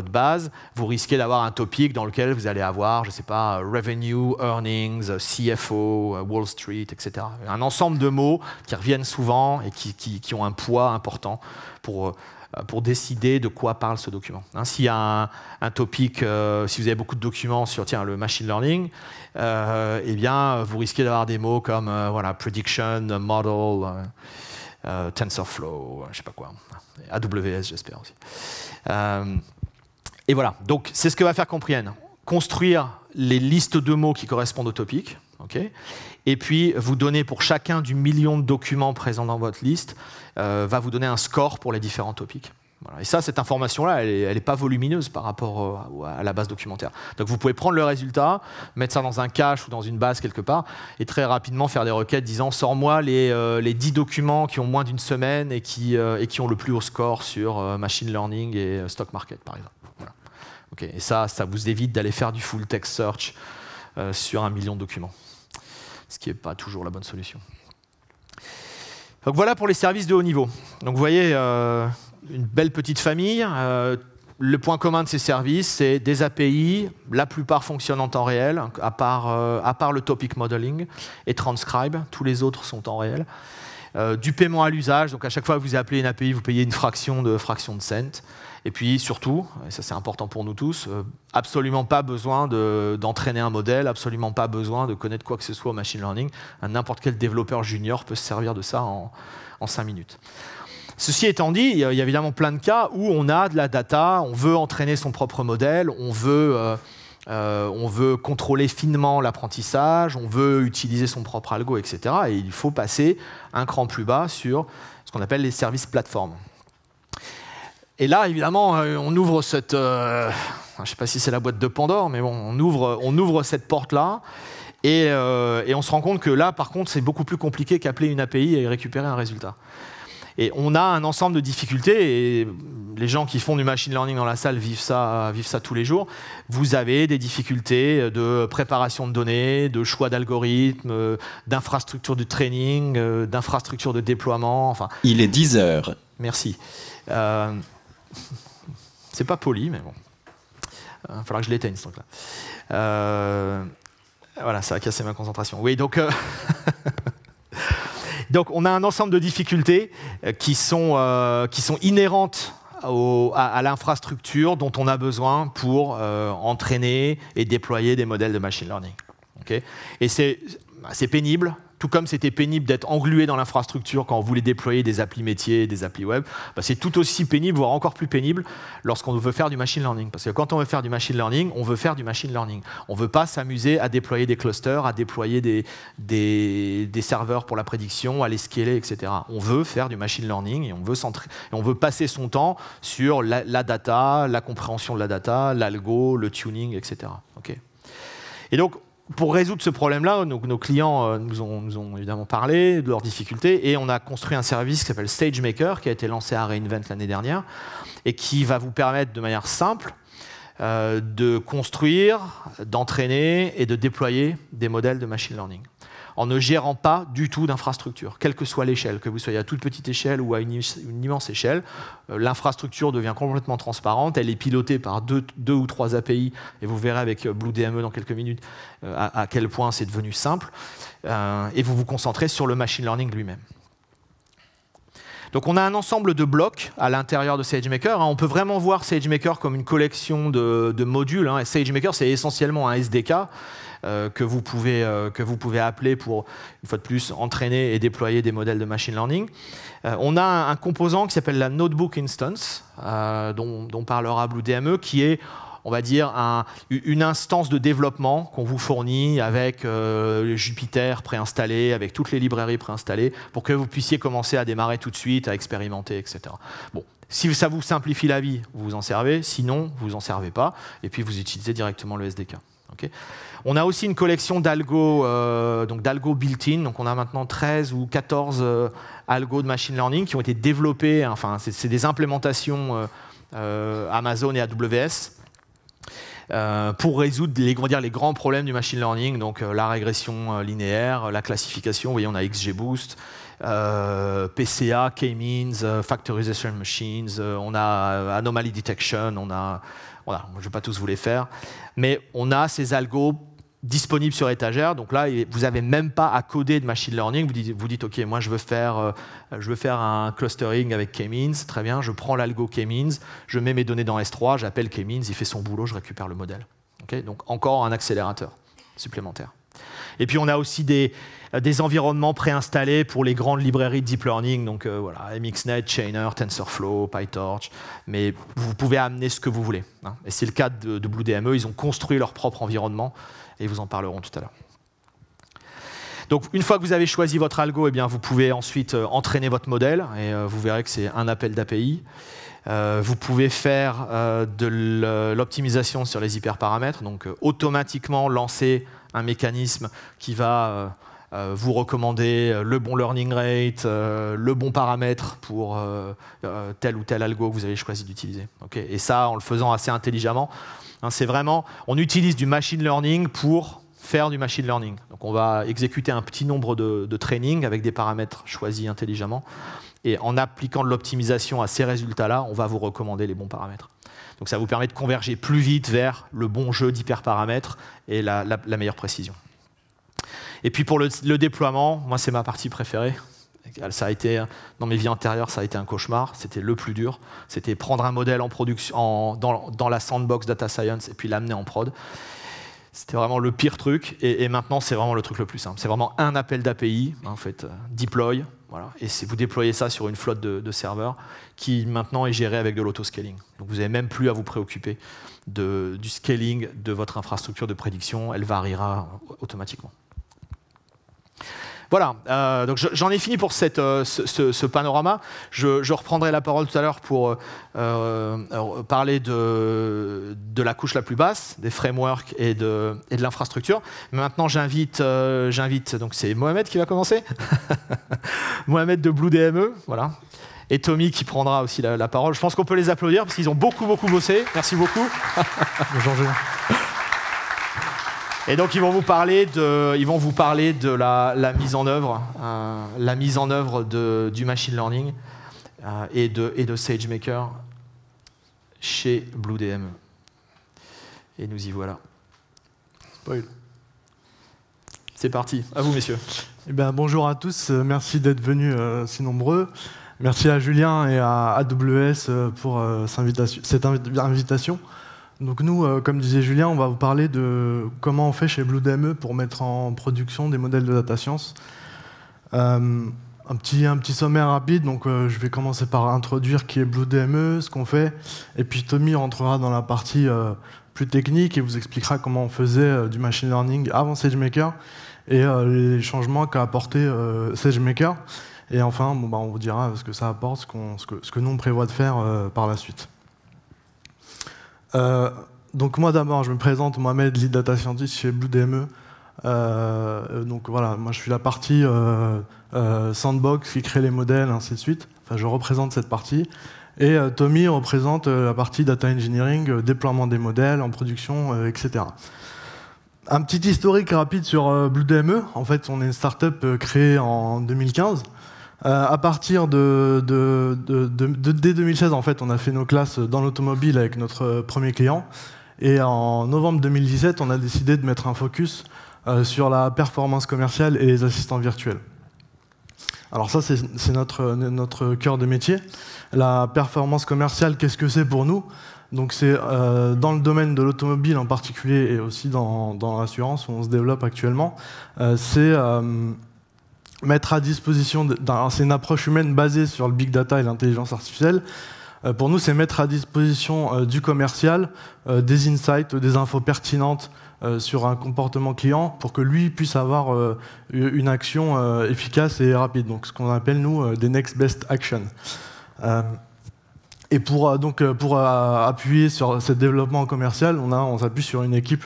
base, vous risquez d'avoir un topic dans lequel vous allez avoir, je ne sais pas, revenue, earnings, CFO, Wall Street, etc. Un ensemble de mots qui reviennent souvent et qui ont un poids important pour décider de quoi parle ce document. S'il y a un topic, si vous avez beaucoup de documents sur le machine learning, eh bien, vous risquez d'avoir des mots comme prediction, model, TensorFlow, je ne sais pas quoi, AWS, j'espère aussi. Et voilà, donc c'est ce que va faire Comprehend. Construire les listes de mots qui correspondent au topic, okay, et puis vous donner pour chacun du million de documents présents dans votre liste, va vous donner un score pour les différents topics. Voilà. Et ça, cette information-là, elle n'est pas volumineuse par rapport à la base documentaire. Donc vous pouvez prendre le résultat, mettre ça dans un cache ou dans une base quelque part, et très rapidement faire des requêtes disant « sors-moi les 10 documents qui ont moins d'une semaine et qui ont le plus haut score sur machine learning et stock market, par exemple. » Voilà. Okay. Et ça vous évite d'aller faire du full text search sur 1 million de documents, ce qui n'est pas toujours la bonne solution. Donc voilà pour les services de haut niveau. Donc vous voyez, une belle petite famille. Le point commun de ces services, c'est des API, la plupart fonctionnent en temps réel, à part le topic modeling et transcribe, tous les autres sont en réel. Du paiement à l'usage, donc à chaque fois que vous appelez une API, vous payez une fraction de cent. Et puis surtout, et ça c'est important pour nous tous, absolument pas besoin d'entraîner un modèle, absolument pas besoin de connaître quoi que ce soit au machine learning. N'importe quel développeur junior peut se servir de ça en 5 minutes. Ceci étant dit, il y a évidemment plein de cas où on a de la data, on veut entraîner son propre modèle, on veut contrôler finement l'apprentissage, on veut utiliser son propre algo, etc. Et il faut passer un cran plus bas sur ce qu'on appelle les services plateformes. Et là, évidemment, on ouvre cette... je ne sais pas si c'est la boîte de Pandore, mais bon, on ouvre cette porte-là. Et on se rend compte que là, par contre, c'est beaucoup plus compliqué qu'appeler une API et récupérer un résultat. Et on a un ensemble de difficultés, et les gens qui font du machine learning dans la salle vivent ça tous les jours. Vous avez des difficultés de préparation de données, de choix d'algorithmes, d'infrastructures de training, d'infrastructures de déploiement. Enfin, il est 10 heures. Merci. C'est pas poli, mais bon. Il va falloir que je l'éteigne, ce truc-là. Voilà, ça a cassé ma concentration. Oui, donc... Donc, on a un ensemble de difficultés qui sont inhérentes à l'infrastructure dont on a besoin pour entraîner et déployer des modèles de machine learning. Okay. Et c'est pénible, tout comme c'était pénible d'être englué dans l'infrastructure quand on voulait déployer des applis métiers, des applis web. C'est tout aussi pénible, voire encore plus pénible, lorsqu'on veut faire du machine learning. Parce que quand on veut faire du machine learning, on veut faire du machine learning. On ne veut pas s'amuser à déployer des clusters, à déployer des serveurs pour la prédiction, à les scaler, etc. On veut faire du machine learning et on veut passer son temps sur la data, la compréhension de la data, l'algo, le tuning, etc. Okay. Et donc, pour résoudre ce problème-là, nos clients nous ont évidemment parlé de leurs difficultés et on a construit un service qui s'appelle SageMaker, qui a été lancé à re:Invent l'année dernière et qui va vous permettre de manière simple de construire, d'entraîner et de déployer des modèles de machine learning en ne gérant pas du tout d'infrastructure, quelle que soit l'échelle, que vous soyez à toute petite échelle ou à une immense échelle. L'infrastructure devient complètement transparente, elle est pilotée par deux ou trois API, et vous verrez avec BlueDME dans quelques minutes à quel point c'est devenu simple, et vous vous concentrez sur le machine learning lui-même. Donc on a un ensemble de blocs à l'intérieur de SageMaker. On peut vraiment voir SageMaker comme une collection de modules. Et SageMaker, c'est essentiellement un SDK que vous pouvez appeler pour, une fois de plus, entraîner et déployer des modèles de machine learning. On a un composant qui s'appelle la Notebook Instance, dont parlera BlueDME, qui est, on va dire, une instance de développement qu'on vous fournit avec Jupyter préinstallé, avec toutes les librairies préinstallées, pour que vous puissiez commencer à démarrer tout de suite, à expérimenter, etc. Bon, si ça vous simplifie la vie, vous vous en servez. Sinon, vous en servez pas. Et puis, vous utilisez directement le SDK. Okay. On a aussi une collection d'algos built-in. Donc, on a maintenant 13 ou 14 algos de machine learning qui ont été développés. Enfin, c'est des implémentations Amazon et AWS. pour résoudre les grands problèmes du machine learning, donc la régression linéaire, la classification. Vous voyez, on a XGBoost, PCA, K-means, Factorization Machines, on a Anomaly Detection, voilà, je ne vais pas tous vous les faire, mais on a ces algos disponibles sur étagère. Donc là, vous n'avez même pas à coder de machine learning. Vous dites OK, moi je veux faire un clustering avec K-means. Très bien, je prends l'algo K-means, je mets mes données dans S3, j'appelle K-means, il fait son boulot, je récupère le modèle. Okay, donc encore un accélérateur supplémentaire. Et puis on a aussi des environnements préinstallés pour les grandes librairies de deep learning, donc voilà, MXNet, Chainer, TensorFlow, PyTorch, mais vous pouvez amener ce que vous voulez. Hein. Et c'est le cas de BlueDME, ils ont construit leur propre environnement, et ils vous en parleront tout à l'heure. Donc une fois que vous avez choisi votre algo, eh bien, vous pouvez ensuite entraîner votre modèle, et vous verrez que c'est un appel d'API. Vous pouvez faire de l'optimisation sur les hyperparamètres, donc automatiquement lancer un mécanisme qui va vous recommander le bon learning rate, le bon paramètre pour tel ou tel algo que vous avez choisi d'utiliser. Okay, et ça, en le faisant assez intelligemment, hein, c'est vraiment, on utilise du machine learning pour faire du machine learning. Donc on va exécuter un petit nombre de training avec des paramètres choisis intelligemment. Et en appliquant de l'optimisation à ces résultats-là, on va vous recommander les bons paramètres. Donc ça vous permet de converger plus vite vers le bon jeu d'hyperparamètres et la meilleure précision. Et puis pour le déploiement, moi c'est ma partie préférée. Ça a été, dans mes vies antérieures, ça a été un cauchemar. C'était le plus dur. C'était prendre un modèle en production, dans la sandbox data science et puis l'amener en prod. C'était vraiment le pire truc. Et maintenant, c'est vraiment le truc le plus simple. C'est vraiment un appel d'API, en fait, deploy. Voilà. Et vous déployez ça sur une flotte de serveurs qui maintenant est gérée avec de l'autoscaling. Donc vous n'avez même plus à vous préoccuper du scaling de votre infrastructure de prédiction. Elle variera automatiquement. Voilà, donc j'en ai fini pour ce panorama. Je reprendrai la parole tout à l'heure pour parler de la couche la plus basse, des frameworks et de l'infrastructure. Mais maintenant, j'invite, donc c'est Mohamed qui va commencer. Mohamed de BlueDME, voilà. Et Tommy qui prendra aussi la parole. Je pense qu'on peut les applaudir parce qu'ils ont beaucoup bossé. Merci beaucoup. Bonjour, Julien. Et donc ils vont vous parler de la mise en œuvre, du machine learning et de SageMaker chez BlueDME. Et nous y voilà. Spoil. C'est parti. À vous, messieurs. Eh bien, bonjour à tous. Merci d'être venus si nombreux. Merci à Julien et à AWS pour cette invitation. Donc nous, comme disait Julien, on va vous parler de comment on fait chez BlueDME pour mettre en production des modèles de data science. Un petit sommaire rapide, donc je vais commencer par introduire qui est BlueDME, ce qu'on fait, et puis Tommy rentrera dans la partie plus technique et vous expliquera comment on faisait du machine learning avant SageMaker et les changements qu'a apporté SageMaker. Et enfin, on vous dira ce que ça apporte, ce que nous on prévoit de faire par la suite. Donc moi d'abord, je me présente, Mohamed, lead data scientist chez BlueDME. Donc voilà, moi je suis la partie sandbox qui crée les modèles, ainsi de suite. Enfin, je représente cette partie. Et Tommy représente la partie data engineering, déploiement des modèles en production, etc. Un petit historique rapide sur BlueDME. En fait, on est une startup créée en 2015. À partir dès 2016, en fait, on a fait nos classes dans l'automobile avec notre premier client. Et en novembre 2017, on a décidé de mettre un focus sur la performance commerciale et les assistants virtuels. Alors ça, c'est notre cœur de métier. La performance commerciale, qu'est-ce que c'est pour nous? Donc c'est dans le domaine de l'automobile en particulier et aussi dans l'assurance où on se développe actuellement. C'est mettre à disposition, c'est une approche humaine basée sur le big data et l'intelligence artificielle. Pour nous, c'est mettre à disposition du commercial des insights, des infos pertinentes sur un comportement client pour que lui puisse avoir une action efficace et rapide. Donc ce qu'on appelle, nous, des next best action. Et pour appuyer sur ce développement commercial, on s'appuie sur une équipe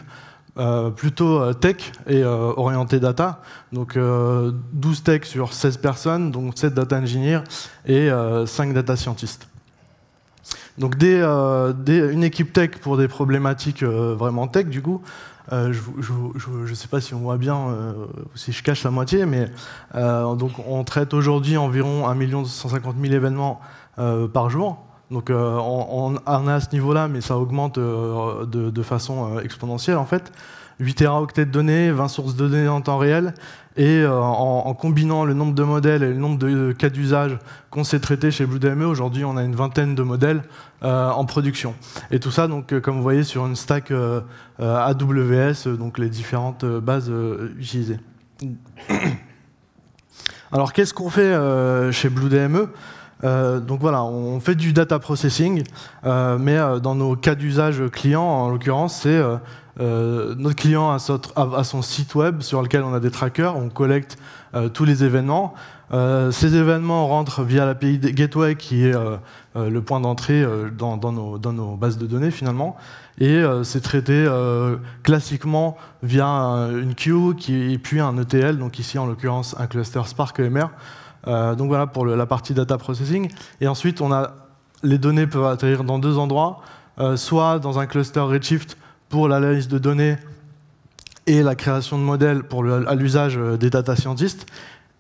plutôt tech et orienté data, donc 12 tech sur 16 personnes, donc 7 data engineers et 5 data scientists. Donc une équipe tech pour des problématiques vraiment tech du coup. Je ne sais pas si on voit bien, si je cache la moitié, mais donc on traite aujourd'hui environ 1 150 000 événements par jour. Donc on est à ce niveau-là, mais ça augmente de façon exponentielle en fait. 8 téraoctets de données, 20 sources de données en temps réel, et en combinant le nombre de modèles et le nombre de cas d'usage qu'on s'est traité chez BlueDME, aujourd'hui on a une vingtaine de modèles en production. Et tout ça, donc, comme vous voyez, sur une stack AWS, donc les différentes bases utilisées. Alors qu'est-ce qu'on fait chez BlueDME ? Donc voilà, on fait du data processing, mais dans nos cas d'usage clients, en l'occurrence, c'est notre client a son site web sur lequel on a des trackers, on collecte tous les événements. Ces événements rentrent via l'API Gateway, qui est le point d'entrée dans nos bases de données finalement, et c'est traité classiquement via une queue et puis un ETL, donc ici en l'occurrence un cluster Spark EMR. Donc voilà pour la partie data processing. Et ensuite, les données peuvent atterrir dans deux endroits, soit dans un cluster Redshift pour l'analyse de données et la création de modèles à l'usage des data scientists,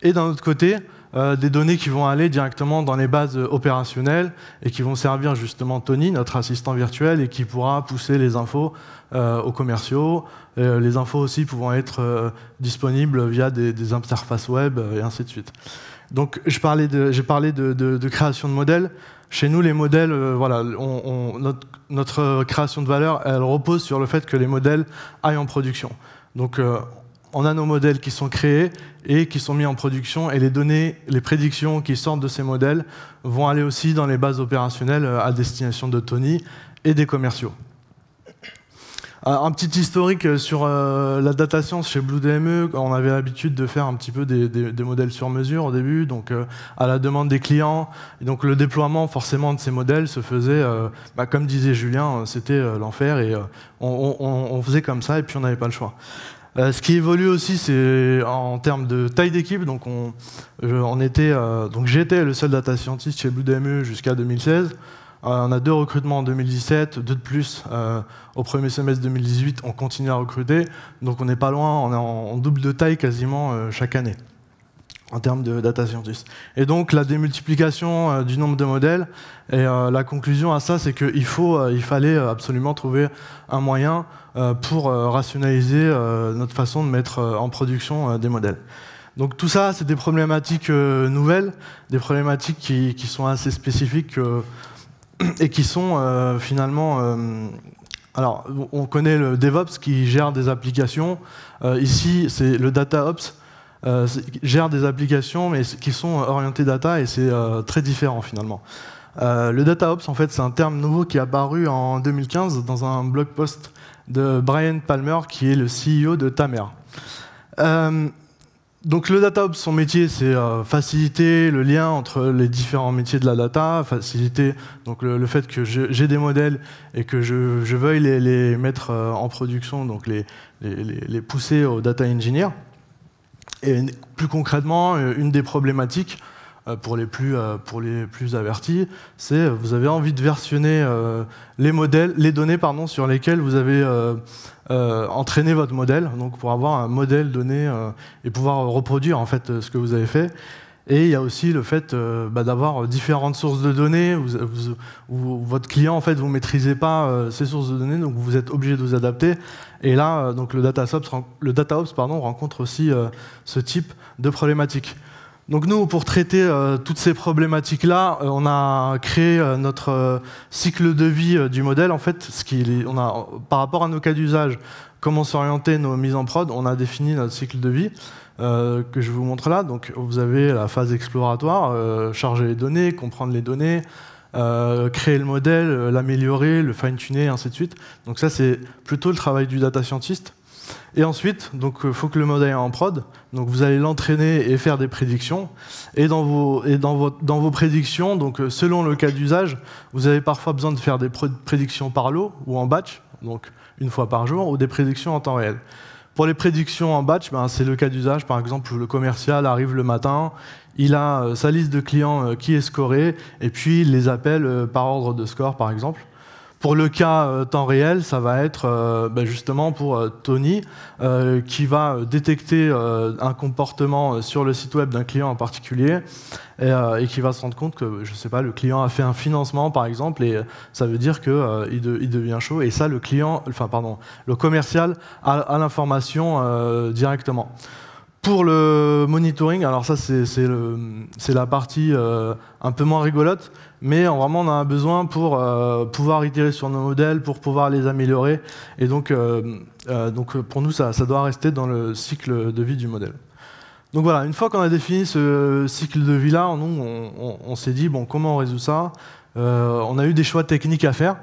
et d'un autre côté, des données qui vont aller directement dans les bases opérationnelles et qui vont servir justement Tony, notre assistant virtuel, et qui pourra pousser les infos aux commerciaux, les infos aussi pouvant être disponibles via des interfaces web et ainsi de suite. Donc j'ai parlé de création de modèles. Chez nous, les modèles, voilà, notre création de valeur, elle repose sur le fait que les modèles aillent en production. Donc on a nos modèles qui sont créés et qui sont mis en production, et les données, les prédictions qui sortent de ces modèles vont aller aussi dans les bases opérationnelles à destination de Tony et des commerciaux. Un petit historique sur la data science chez BlueDME. On avait l'habitude de faire un petit peu des modèles sur mesure au début, donc à la demande des clients. Et donc le déploiement forcément de ces modèles se faisait, comme disait Julien, c'était l'enfer, et on faisait comme ça et puis on n'avait pas le choix. Ce qui évolue aussi, c'est en termes de taille d'équipe. Donc j'étais le seul data scientist chez BlueDME jusqu'à 2016. On a 2 recrutements en 2017, 2 de plus au premier semestre 2018. On continue à recruter, donc on n'est pas loin, on est en double de taille quasiment chaque année en termes de data scientist. Et donc la démultiplication du nombre de modèles, et la conclusion à ça, c'est qu'il fallait absolument trouver un moyen pour rationaliser notre façon de mettre en production des modèles. Donc tout ça, c'est des problématiques nouvelles, des problématiques qui sont assez spécifiques et qui sont finalement... alors, on connaît le DevOps qui gère des applications. Ici, c'est le DataOps gère des applications, mais qui sont orientées data, et c'est très différent finalement. Le DataOps, en fait, c'est un terme nouveau qui est apparu en 2015 dans un blog post de Brian Palmer, qui est le CEO de Tamer. Donc le DataOps, son métier, c'est faciliter le lien entre les différents métiers de la data, faciliter donc le fait que j'ai des modèles et que je veuille les mettre en production, donc les pousser au data engineer. Et plus concrètement, une des problématiques pour les plus avertis, c'est vous avez envie de versionner les données sur lesquelles vous avez entraîné votre modèle, donc pour avoir un modèle donné et pouvoir reproduire en fait ce que vous avez fait. Et il y a aussi le fait d'avoir différentes sources de données où votre client, en fait, vous ne maîtrisez pas ces sources de données, donc vous êtes obligé de vous adapter. Et là, donc le DataOps rencontre aussi ce type de problématiques. Donc nous, pour traiter toutes ces problématiques-là, on a créé notre cycle de vie du modèle. En fait, par rapport à nos cas d'usage, comment s'orienter nos mises en prod, on a défini notre cycle de vie que je vous montre là. Donc vous avez la phase exploratoire, charger les données, comprendre les données, créer le modèle, l'améliorer, le fine-tuner, ainsi de suite. Donc ça, c'est plutôt le travail du data scientist. Et ensuite, donc, faut que le modèle est en prod. Donc, vous allez l'entraîner et faire des prédictions. Et dans vos prédictions, donc, selon le cas d'usage, vous avez parfois besoin de faire des prédictions par lot ou en batch, donc une fois par jour, ou des prédictions en temps réel. Pour les prédictions en batch, c'est le cas d'usage, par exemple, où le commercial arrive le matin, il a sa liste de clients qui est scorée, et puis il les appelle par ordre de score, par exemple. Pour le cas temps réel, ça va être justement pour Tony, qui va détecter un comportement sur le site web d'un client en particulier, et qui va se rendre compte que, je sais pas, le client a fait un financement, par exemple, et ça veut dire qu'il devient chaud, et ça, le commercial a l'information directement. Pour le monitoring, alors ça c'est la partie un peu moins rigolote, mais vraiment on en a besoin pour pouvoir itérer sur nos modèles, pour pouvoir les améliorer, et donc pour nous ça doit rester dans le cycle de vie du modèle. Donc voilà, une fois qu'on a défini ce cycle de vie-là, on s'est dit, bon, comment on résout ça? On a eu des choix techniques à faire.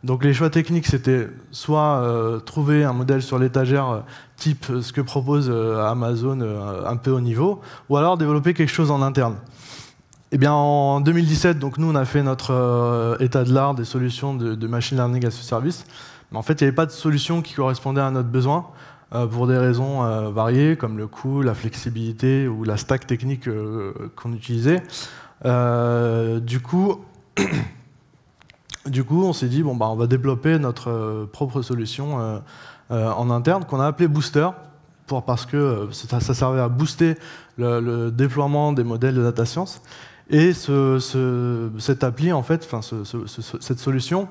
Donc les choix techniques, c'était soit trouver un modèle sur l'étagère type ce que propose Amazon un peu haut niveau, ou alors développer quelque chose en interne. Eh bien, en 2017, donc nous, on a fait notre état de l'art des solutions de machine learning as a service. Mais en fait, il n'y avait pas de solution qui correspondait à notre besoin pour des raisons variées, comme le coût, la flexibilité ou la stack technique qu'on utilisait. Du coup, on s'est dit, bon, on va développer notre propre solution en interne, qu'on a appelé Booster, parce que ça servait à booster le déploiement des modèles de data science. Et cette appli, en fait, cette solution,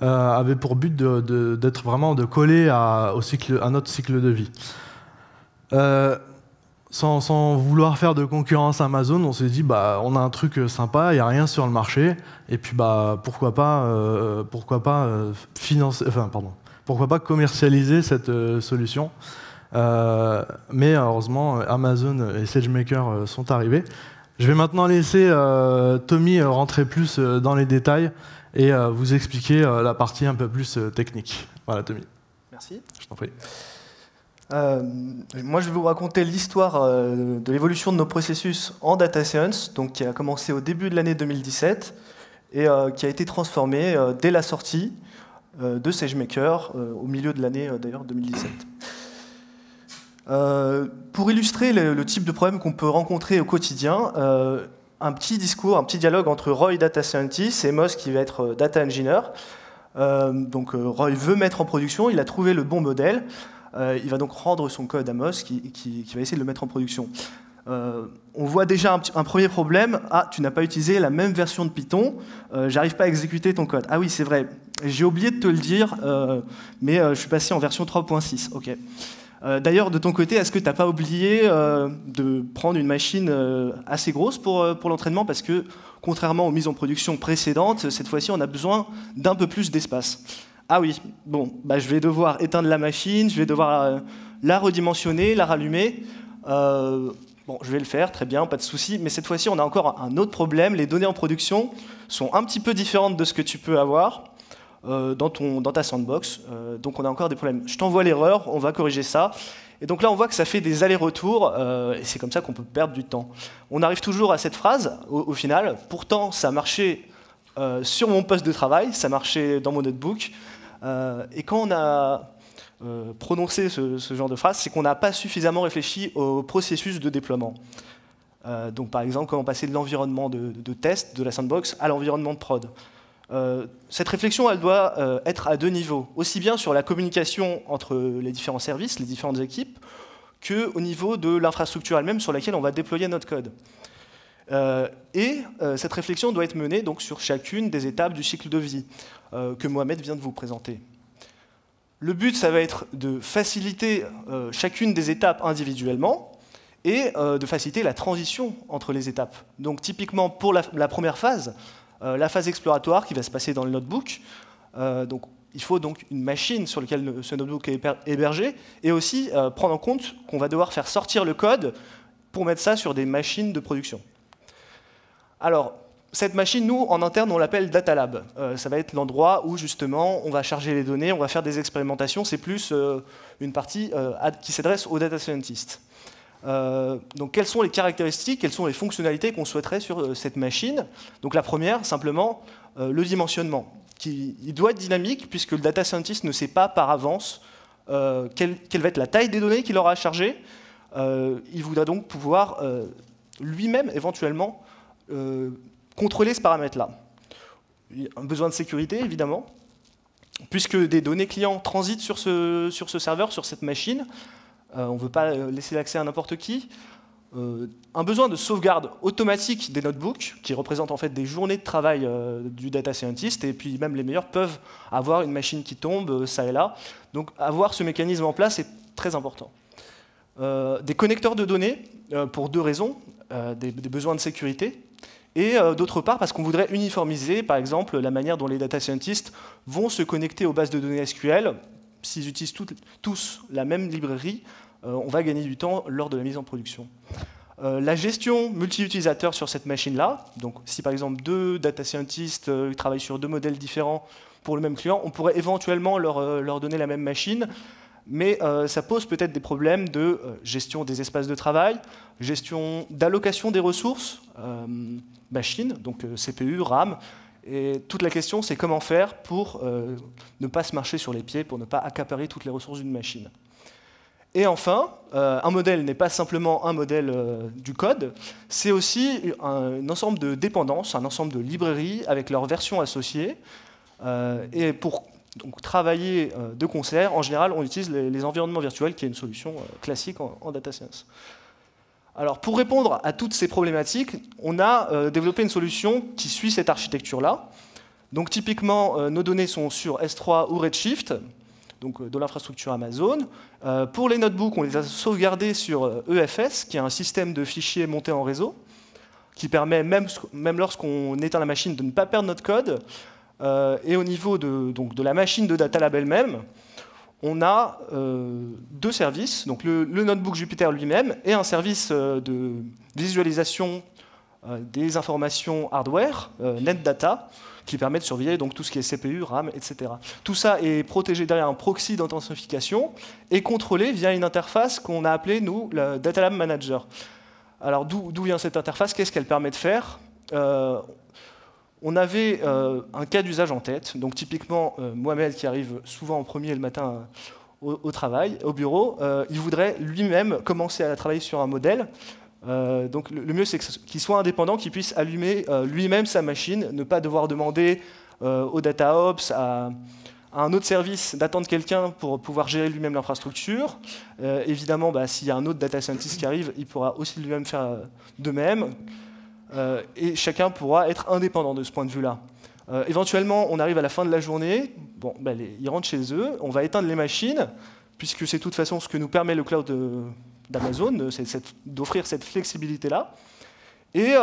avait pour but d'être vraiment de coller à notre cycle de vie. Sans vouloir faire de concurrence à Amazon, on s'est dit, on a un truc sympa, il n'y a rien sur le marché, et puis pourquoi pas commercialiser cette solution. Mais heureusement, Amazon et SageMaker sont arrivés. Je vais maintenant laisser Tommy rentrer plus dans les détails et vous expliquer la partie un peu plus technique. Voilà, Tommy. Merci. Je t'en prie. Moi, je vais vous raconter l'histoire de l'évolution de nos processus en data science, donc qui a commencé au début de l'année 2017 et qui a été transformé dès la sortie de SageMaker au milieu de l'année d'ailleurs 2017. Pour illustrer le type de problème qu'on peut rencontrer au quotidien, un petit dialogue entre Roy, data scientist, et Moss, qui va être data engineer. Donc Roy veut mettre en production, il a trouvé le bon modèle, il va donc rendre son code à Moss qui va essayer de le mettre en production. On voit déjà un premier problème. Ah, tu n'as pas utilisé la même version de Python, j'arrive pas à exécuter ton code. Ah oui, c'est vrai, j'ai oublié de te le dire, mais je suis passé en version 3.6. Ok. D'ailleurs, de ton côté, est-ce que tu n'as pas oublié de prendre une machine assez grosse pour l'entraînement? Parce que, contrairement aux mises en production précédentes, cette fois-ci, on a besoin d'un peu plus d'espace. Ah oui, bon, je vais devoir éteindre la machine, je vais devoir la redimensionner, la rallumer. Bon, je vais le faire, très bien, pas de souci. Mais cette fois-ci, on a encore un autre problème. Les données en production sont un petit peu différentes de ce que tu peux avoir dans ta sandbox, donc on a encore des problèmes. Je t'envoie l'erreur, on va corriger ça. Et donc là, on voit que ça fait des allers-retours, et c'est comme ça qu'on peut perdre du temps. On arrive toujours à cette phrase, au final. Pourtant, ça marchait sur mon poste de travail, ça marchait dans mon notebook. Et quand on a prononcé ce genre de phrase, c'est qu'on n'a pas suffisamment réfléchi au processus de déploiement. Donc par exemple, quand on passait de l'environnement de test, de la sandbox, à l'environnement de prod. Cette réflexion, elle doit être à deux niveaux, aussi bien sur la communication entre les différents services, les différentes équipes, qu'au niveau de l'infrastructure elle-même sur laquelle on va déployer notre code. Cette réflexion doit être menée donc, sur chacune des étapes du cycle de vie que Mohamed vient de vous présenter. Le but, ça va être de faciliter chacune des étapes individuellement et de faciliter la transition entre les étapes. Donc typiquement, pour la première phase, la phase exploratoire qui va se passer dans le notebook. Donc, il faut donc une machine sur laquelle ce notebook est hébergé et aussi prendre en compte qu'on va devoir faire sortir le code pour mettre ça sur des machines de production. Alors, cette machine, nous, en interne, on l'appelle Data Lab. Ça va être l'endroit où, justement, on va charger les données, on va faire des expérimentations. C'est plus une partie qui s'adresse aux data scientists. Donc, quelles sont les caractéristiques, quelles sont les fonctionnalités qu'on souhaiterait sur cette machine? Donc, la première, simplement, le dimensionnement. Il doit être dynamique, puisque le data scientist ne sait pas par avance quelle va être la taille des données qu'il aura à charger. Il voudra donc pouvoir lui-même, éventuellement, contrôler ce paramètre-là. Un besoin de sécurité, évidemment, puisque des données clients transitent sur ce serveur, sur cette machine. On ne veut pas laisser l'accès à n'importe qui. Un besoin de sauvegarde automatique des notebooks, qui représentent en fait des journées de travail du data scientist, et puis même les meilleurs peuvent avoir une machine qui tombe, ça et là. Donc avoir ce mécanisme en place est très important. Des connecteurs de données, pour deux raisons, des besoins de sécurité, et d'autre part parce qu'on voudrait uniformiser, par exemple, la manière dont les data scientists vont se connecter aux bases de données SQL. S'ils utilisent tous la même librairie, on va gagner du temps lors de la mise en production. La gestion multi-utilisateur sur cette machine-là, donc si par exemple deux data scientists travaillent sur deux modèles différents pour le même client, on pourrait éventuellement leur donner la même machine, mais ça pose peut-être des problèmes de gestion des espaces de travail, gestion d'allocation des ressources, machines, donc CPU, RAM, et toute la question c'est comment faire pour ne pas se marcher sur les pieds, pour ne pas accaparer toutes les ressources d'une machine. Et enfin, un modèle n'est pas simplement un modèle du code, c'est aussi un ensemble de dépendances, un ensemble de librairies avec leurs versions associées. Et pour donc, travailler de concert, en général, on utilise les environnements virtuels, qui est une solution classique en data science. Alors, pour répondre à toutes ces problématiques, on a développé une solution qui suit cette architecture-là. Donc, typiquement, nos données sont sur S3 ou Redshift, donc de l'infrastructure Amazon. Pour les notebooks, on les a sauvegardés sur EFS, qui est un système de fichiers montés en réseau, qui permet, même lorsqu'on éteint la machine, de ne pas perdre notre code. Et au niveau de la machine de Data Lab elle-même, on a deux services, donc le notebook Jupyter lui-même et un service de visualisation des informations hardware, NetData, qui permet de surveiller donc, tout ce qui est CPU, RAM, etc. Tout ça est protégé derrière un proxy d'authentification et contrôlé via une interface qu'on a appelée, nous, le Data Lab Manager. Alors, d'où vient cette interface? Qu'est-ce qu'elle permet de faire? On avait un cas d'usage en tête. Donc, typiquement, Mohamed, qui arrive souvent en premier le matin au travail, au bureau, il voudrait lui-même commencer à travailler sur un modèle. Donc le mieux, c'est qu'il soit indépendant, qu'il puisse allumer lui-même sa machine, ne pas devoir demander au DataOps, à un autre service, d'attendre quelqu'un pour pouvoir gérer lui-même l'infrastructure. Évidemment, s'il y a un autre data scientist qui arrive, il pourra aussi lui-même faire de même. Et chacun pourra être indépendant de ce point de vue-là. Éventuellement, on arrive à la fin de la journée, ils rentrent chez eux, on va éteindre les machines, puisque c'est de toute façon ce que nous permet le cloud d'Amazon, c'est d'offrir cette flexibilité-là. Et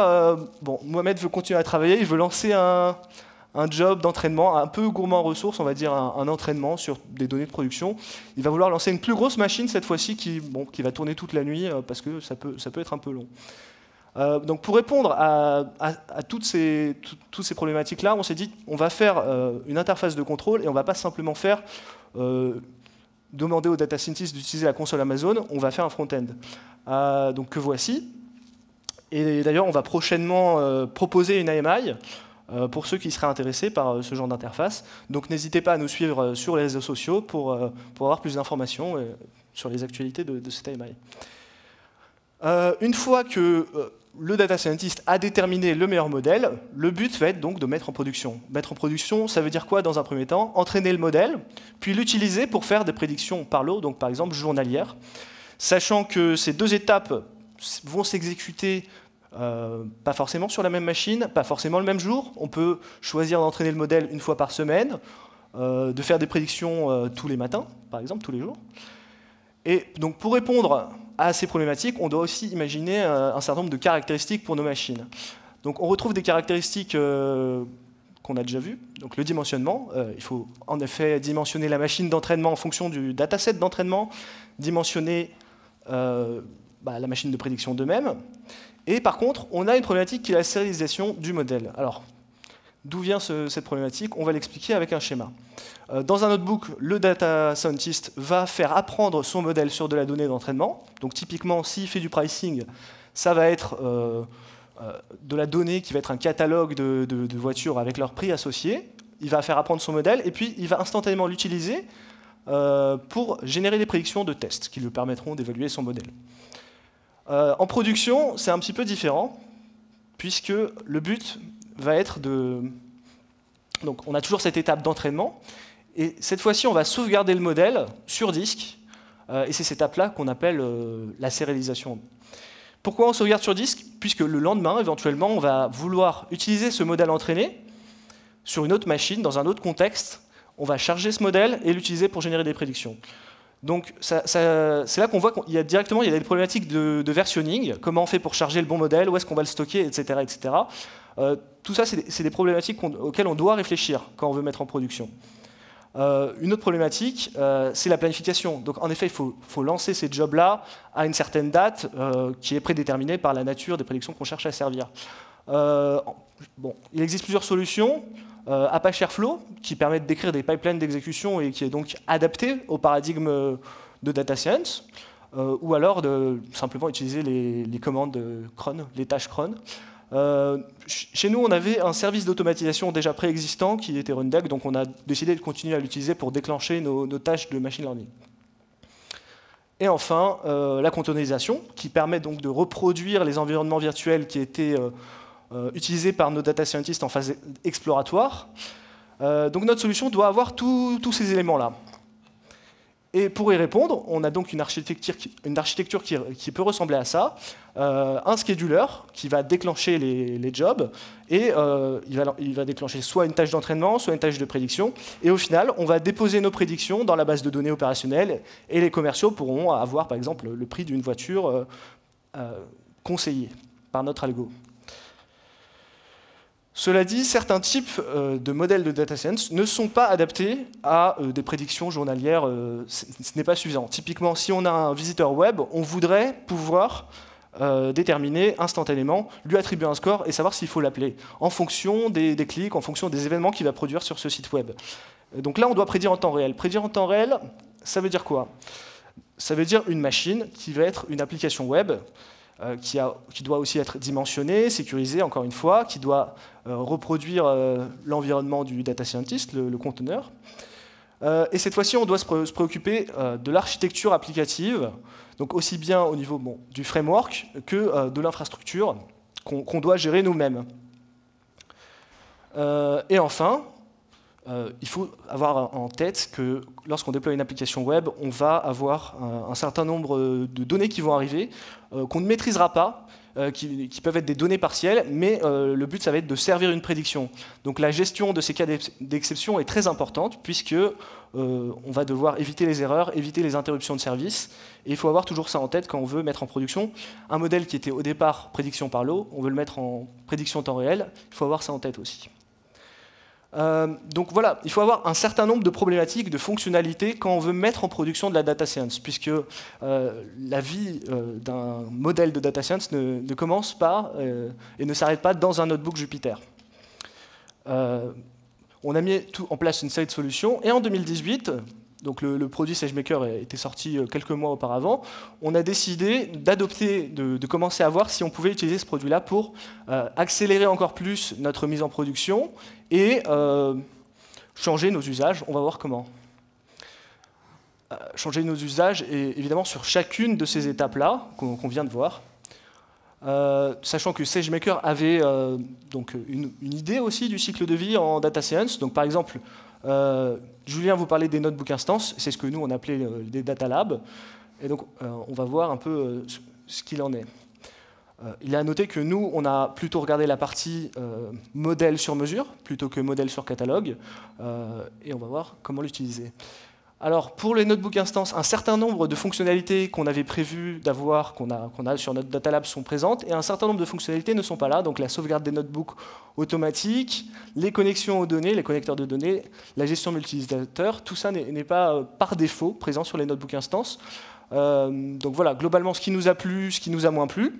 Mohamed veut continuer à travailler, il veut lancer un job d'entraînement un peu gourmand en ressources, on va dire un entraînement sur des données de production. Il va vouloir lancer une plus grosse machine cette fois-ci qui va tourner toute la nuit parce que ça peut être un peu long. Donc pour répondre à toutes ces problématiques-là, on s'est dit on va faire une interface de contrôle et on ne va pas simplement faire demander aux data scientists d'utiliser la console Amazon, on va faire un front-end. Donc que voici. Et d'ailleurs, on va prochainement proposer une AMI pour ceux qui seraient intéressés par ce genre d'interface. Donc n'hésitez pas à nous suivre sur les réseaux sociaux pour avoir plus d'informations sur les actualités de cette AMI. Une fois que le data scientist a déterminé le meilleur modèle, le but va être donc de mettre en production. Mettre en production, ça veut dire quoi dans un premier temps? Entraîner le modèle, puis l'utiliser pour faire des prédictions par lot, donc par exemple journalières, sachant que ces deux étapes vont s'exécuter pas forcément sur la même machine, pas forcément le même jour. On peut choisir d'entraîner le modèle une fois par semaine, de faire des prédictions tous les matins, par exemple, tous les jours. Et donc pour répondre à ces problématiques, on doit aussi imaginer un certain nombre de caractéristiques pour nos machines. Donc on retrouve des caractéristiques qu'on a déjà vues. Donc le dimensionnement, il faut en effet dimensionner la machine d'entraînement en fonction du dataset d'entraînement, dimensionner la machine de prédiction d'eux-mêmes. Et par contre, on a une problématique qui est la sérialisation du modèle. Alors, d'où vient cette problématique? On va l'expliquer avec un schéma. Dans un notebook, le data scientist va faire apprendre son modèle sur de la donnée d'entraînement. Donc typiquement, s'il fait du pricing, ça va être de la donnée qui va être un catalogue de voitures avec leur prix associé. Il va faire apprendre son modèle et puis il va instantanément l'utiliser pour générer des prédictions de tests qui lui permettront d'évaluer son modèle. En production, c'est un petit peu différent, puisque le but va être de... Donc on a toujours cette étape d'entraînement, et cette fois-ci on va sauvegarder le modèle sur disque, et c'est cette étape-là qu'on appelle la sérialisation. Pourquoi on sauvegarde sur disque? Puisque le lendemain, éventuellement, on va vouloir utiliser ce modèle entraîné sur une autre machine, dans un autre contexte. On va charger ce modèle et l'utiliser pour générer des prédictions. Donc c'est là qu'on voit qu'il y a directement des problématiques de versionning, comment on fait pour charger le bon modèle, où est-ce qu'on va le stocker, etc. etc. Tout ça, c'est des problématiques auxquelles on doit réfléchir quand on veut mettre en production. Une autre problématique, c'est la planification. Donc en effet, il faut lancer ces jobs-là à une certaine date qui est prédéterminée par la nature des prédictions qu'on cherche à servir. Bon, il existe plusieurs solutions. Apache Airflow, qui permet d'écrire des pipelines d'exécution et qui est donc adapté au paradigme de data science, ou alors de simplement utiliser les commandes cron, les tâches cron. Chez nous, on avait un service d'automatisation déjà préexistant qui était Rundeck, donc on a décidé de continuer à l'utiliser pour déclencher nos tâches de machine learning. Et enfin, la containerisation, qui permet donc de reproduire les environnements virtuels qui étaient utilisés par nos data scientists en phase exploratoire. Donc notre solution doit avoir tous ces éléments-là. Et pour y répondre, on a donc une architecture qui peut ressembler à ça. Un scheduler qui va déclencher les jobs, et il va déclencher soit une tâche d'entraînement, soit une tâche de prédiction. Et au final, on va déposer nos prédictions dans la base de données opérationnelle, et les commerciaux pourront avoir, par exemple, le prix d'une voiture conseillée par notre algo. Cela dit, certains types de modèles de data science ne sont pas adaptés à des prédictions journalières. Ce n'est pas suffisant. Typiquement, si on a un visiteur web, on voudrait pouvoir déterminer instantanément, lui attribuer un score et savoir s'il faut l'appeler, en fonction des clics, en fonction des événements qu'il va produire sur ce site web. Donc là, on doit prédire en temps réel. Prédire en temps réel, ça veut dire quoi? Ça veut dire une machine qui va être une application web, qui doit aussi être dimensionnée, sécurisée, encore une fois, qui doit reproduire l'environnement du data scientist, le conteneur. Et cette fois-ci, on doit se préoccuper de l'architecture applicative, donc aussi bien au niveau du framework que de l'infrastructure qu'on doit gérer nous-mêmes. Et enfin, il faut avoir en tête que lorsqu'on déploie une application web, on va avoir un certain nombre de données qui vont arriver, qu'on ne maîtrisera pas, qui peuvent être des données partielles, mais le but, ça va être de servir une prédiction. Donc la gestion de ces cas d'exception est très importante, puisque on va devoir éviter les erreurs, éviter les interruptions de service, et il faut avoir toujours ça en tête quand on veut mettre en production un modèle qui était au départ prédiction par lot, on veut le mettre en prédiction temps réel, il faut avoir ça en tête aussi. Donc voilà, il faut avoir un certain nombre de problématiques, de fonctionnalités quand on veut mettre en production de la data science, puisque la vie d'un modèle de data science ne commence pas et ne s'arrête pas dans un notebook Jupyter. On a mis en place une série de solutions, et en 2018, donc le produit SageMaker était sorti quelques mois auparavant, on a décidé d'adopter, de commencer à voir si on pouvait utiliser ce produit-là pour accélérer encore plus notre mise en production et changer nos usages. On va voir comment. Changer nos usages, et évidemment sur chacune de ces étapes-là qu'on vient de voir. Sachant que SageMaker avait donc une idée aussi du cycle de vie en data science. Donc par exemple, Julien vous parlait des notebook instances, c'est ce que nous on appelait des data labs, et donc on va voir un peu ce qu'il en est. Il est à noter que nous on a plutôt regardé la partie modèle sur mesure plutôt que modèle sur catalogue, et on va voir comment l'utiliser. Alors pour les notebook instances, un certain nombre de fonctionnalités qu'on avait prévu d'avoir, qu'on a sur notre data lab sont présentes, et un certain nombre de fonctionnalités ne sont pas là, donc la sauvegarde des notebooks automatique, les connexions aux données, les connecteurs de données, la gestion multi-utilisateur, tout ça n'est pas par défaut présent sur les notebook instances. Donc voilà, globalement ce qui nous a plu, ce qui nous a moins plu.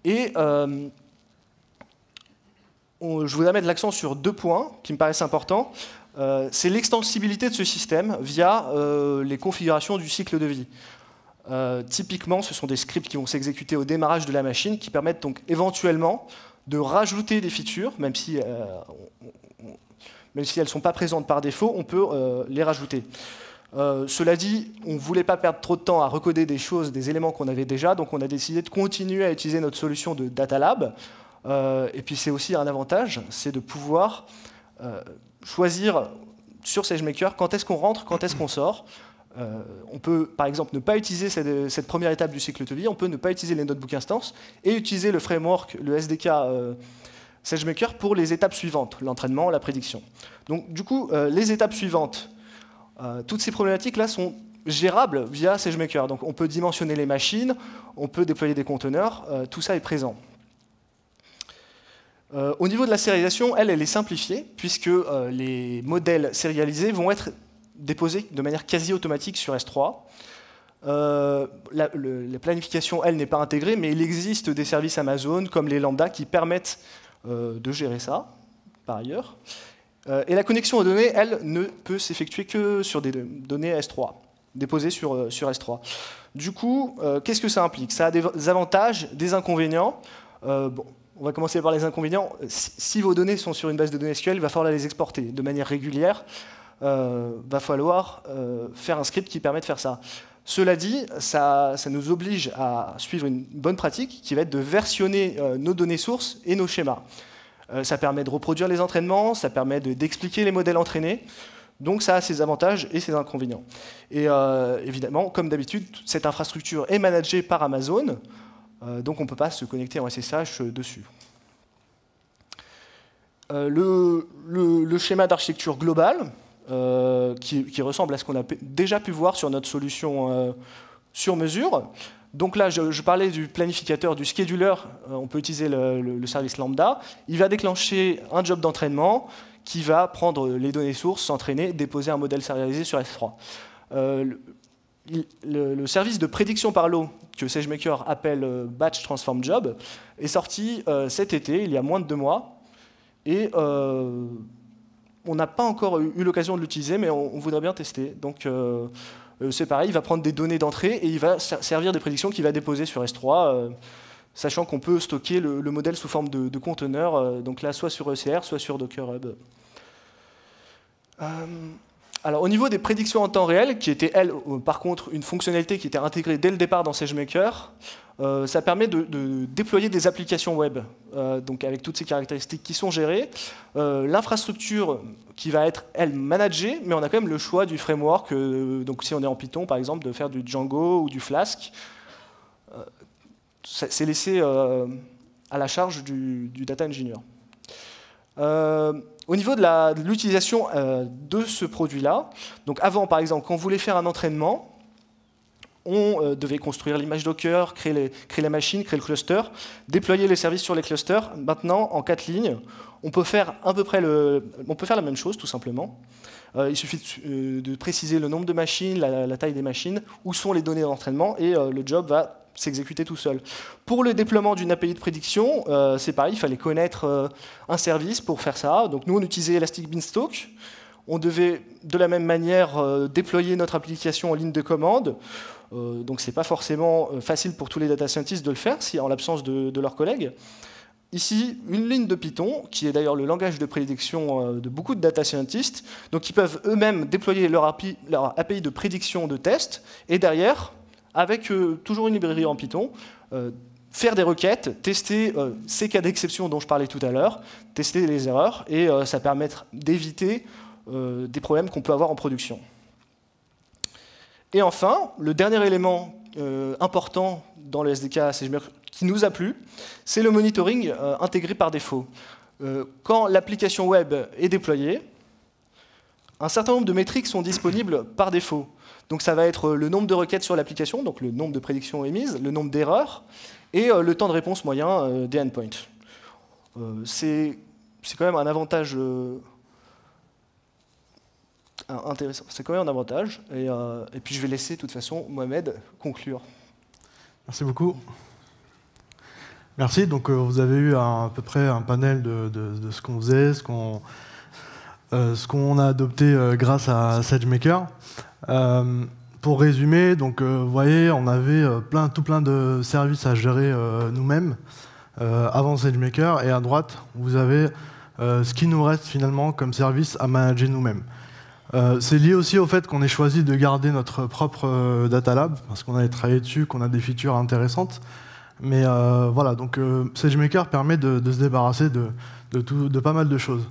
Et je voudrais mettre l'accent sur deux points qui me paraissent importants. C'est l'extensibilité de ce système via les configurations du cycle de vie. Typiquement, ce sont des scripts qui vont s'exécuter au démarrage de la machine, qui permettent donc éventuellement de rajouter des features, même si elles ne sont pas présentes par défaut, on peut les rajouter. Cela dit, on ne voulait pas perdre trop de temps à recoder des choses, des éléments qu'on avait déjà, donc on a décidé de continuer à utiliser notre solution de Data Lab. Et puis c'est aussi un avantage, c'est de pouvoir choisir sur SageMaker quand est-ce qu'on rentre, quand est-ce qu'on sort. On peut par exemple ne pas utiliser cette première étape du cycle de vie, on peut ne pas utiliser les notebooks instances et utiliser le framework, le SDK SageMaker pour les étapes suivantes, l'entraînement, la prédiction. Donc du coup, les étapes suivantes, toutes ces problématiques-là sont gérables via SageMaker. Donc on peut dimensionner les machines, on peut déployer des conteneurs, tout ça est présent. Au niveau de la sérialisation, elle est simplifiée, puisque les modèles sérialisés vont être déposés de manière quasi automatique sur S3. La planification, elle, n'est pas intégrée, mais il existe des services Amazon, comme les Lambda, qui permettent de gérer ça, par ailleurs. Et la connexion aux données, elle, ne peut s'effectuer que sur des données S3, déposées sur S3. Du coup, qu'est-ce que ça implique? Ça a des avantages, des inconvénients. Bon, on va commencer par les inconvénients. Si vos données sont sur une base de données SQL, il va falloir les exporter de manière régulière. Va falloir faire un script qui permet de faire ça. Cela dit, ça nous oblige à suivre une bonne pratique qui va être de versionner nos données sources et nos schémas. Ça permet de reproduire les entraînements, ça permet d'expliquer les modèles entraînés. Donc ça a ses avantages et ses inconvénients. Et évidemment, comme d'habitude, cette infrastructure est managée par Amazon, donc on ne peut pas se connecter en SSH dessus. Le schéma d'architecture globale, qui ressemble à ce qu'on a déjà pu voir sur notre solution sur mesure. Donc là, je parlais du planificateur, du scheduler, on peut utiliser le service Lambda. Il va déclencher un job d'entraînement qui va prendre les données sources, s'entraîner, déposer un modèle sérialisé sur S3. Le service de prédiction par lot, que SageMaker appelle Batch Transform Job, est sorti cet été, il y a moins de 2 mois. Et on n'a pas encore eu l'occasion de l'utiliser, mais on voudrait bien tester. Donc c'est pareil, il va prendre des données d'entrée et il va servir des prédictions qu'il va déposer sur S3, sachant qu'on peut stocker le modèle sous forme de conteneur, donc là soit sur ECR, soit sur Docker Hub. Alors au niveau des prédictions en temps réel, qui étaient elles, par contre, une fonctionnalité qui était intégrée dès le départ dans SageMaker, ça permet de déployer des applications web, donc avec toutes ces caractéristiques qui sont gérées. L'infrastructure qui va être, elle, managée, mais on a quand même le choix du framework, donc si on est en Python, par exemple, de faire du Django ou du Flask. C'est laissé à la charge du data engineer. Au niveau de l'utilisation de ce produit-là, donc avant, par exemple, quand on voulait faire un entraînement, on devait construire l'image Docker, créer la machine, créer le cluster, déployer les services sur les clusters. Maintenant, en 4 lignes, on peut faire à peu près la même chose, tout simplement. Il suffit de préciser le nombre de machines, la taille des machines, où sont les données d'entraînement, et le job va s'exécuter tout seul. Pour le déploiement d'une API de prédiction, c'est pareil, il fallait connaître un service pour faire ça. Donc nous, on utilisait Elastic Beanstalk. On devait, de la même manière, déployer notre application en ligne de commande. Donc c'est pas forcément facile pour tous les data scientists de le faire, si en l'absence de leurs collègues. Ici, une ligne de Python, qui est d'ailleurs le langage de prédiction de beaucoup de data scientists, donc ils peuvent eux-mêmes déployer leur API de prédiction de test, et derrière, avec toujours une librairie en Python, faire des requêtes, tester ces cas d'exception dont je parlais tout à l'heure, tester les erreurs, et ça permet d'éviter des problèmes qu'on peut avoir en production. Et enfin, le dernier élément important dans le SDK SageMaker qui nous a plu, c'est le monitoring intégré par défaut. Quand l'application web est déployée, un certain nombre de métriques sont disponibles par défaut. Donc ça va être le nombre de requêtes sur l'application, donc le nombre de prédictions émises, le nombre d'erreurs, et le temps de réponse moyen des endpoints. C'est quand même un avantage intéressant. C'est quand même un avantage. Et puis je vais laisser de toute façon Mohamed conclure. Merci beaucoup. Merci. Donc vous avez eu à peu près un panel de ce qu'on faisait, ce qu'on a adopté grâce à SageMaker. Pour résumer, donc vous voyez, on avait tout plein de services à gérer nous-mêmes avant SageMaker, et à droite, vous avez ce qui nous reste finalement comme service à manager nous-mêmes. C'est lié aussi au fait qu'on ait choisi de garder notre propre data lab, parce qu'on avait travaillé dessus, qu'on a des features intéressantes. Mais voilà, donc SageMaker permet de se débarrasser de pas mal de choses.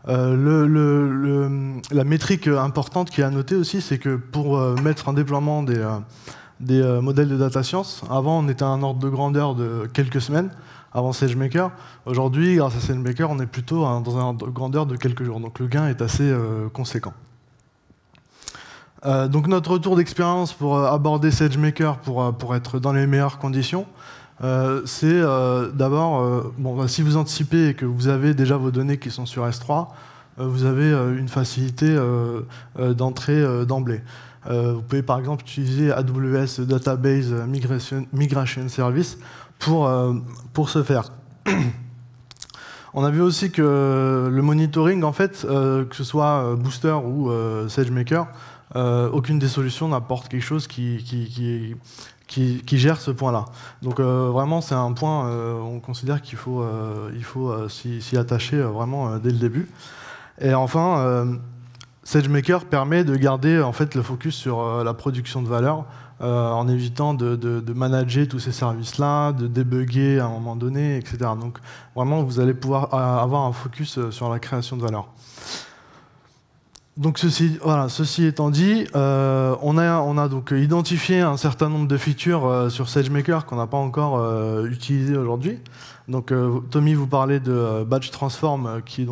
La métrique importante qui est à noter aussi, c'est que pour mettre en déploiement des modèles de data science, avant on était à un ordre de grandeur de quelques semaines, avant SageMaker. Aujourd'hui, grâce à SageMaker, on est plutôt dans un ordre de grandeur de quelques jours. Donc le gain est assez conséquent. Donc notre retour d'expérience pour aborder SageMaker pour être dans les meilleures conditions, c'est d'abord, si vous anticipez et que vous avez déjà vos données qui sont sur S3, vous avez une facilité d'entrée d'emblée. Vous pouvez par exemple utiliser AWS Database Migration Service pour ce faire. On a vu aussi que le monitoring, en fait, que ce soit Booster ou SageMaker, aucune des solutions n'apporte quelque chose qui gère ce point-là. Donc vraiment, c'est un point, on considère qu'il faut s'y attacher vraiment dès le début. Et enfin, SageMaker permet de garder en fait, le focus sur la production de valeur, en évitant de manager tous ces services-là, de débugger à un moment donné, etc. Donc vraiment, vous allez pouvoir avoir un focus sur la création de valeur. Donc ceci étant dit, on a donc identifié un certain nombre de features sur SageMaker qu'on n'a pas encore utilisées aujourd'hui. Donc Tommy vous parlait de Batch Transform qui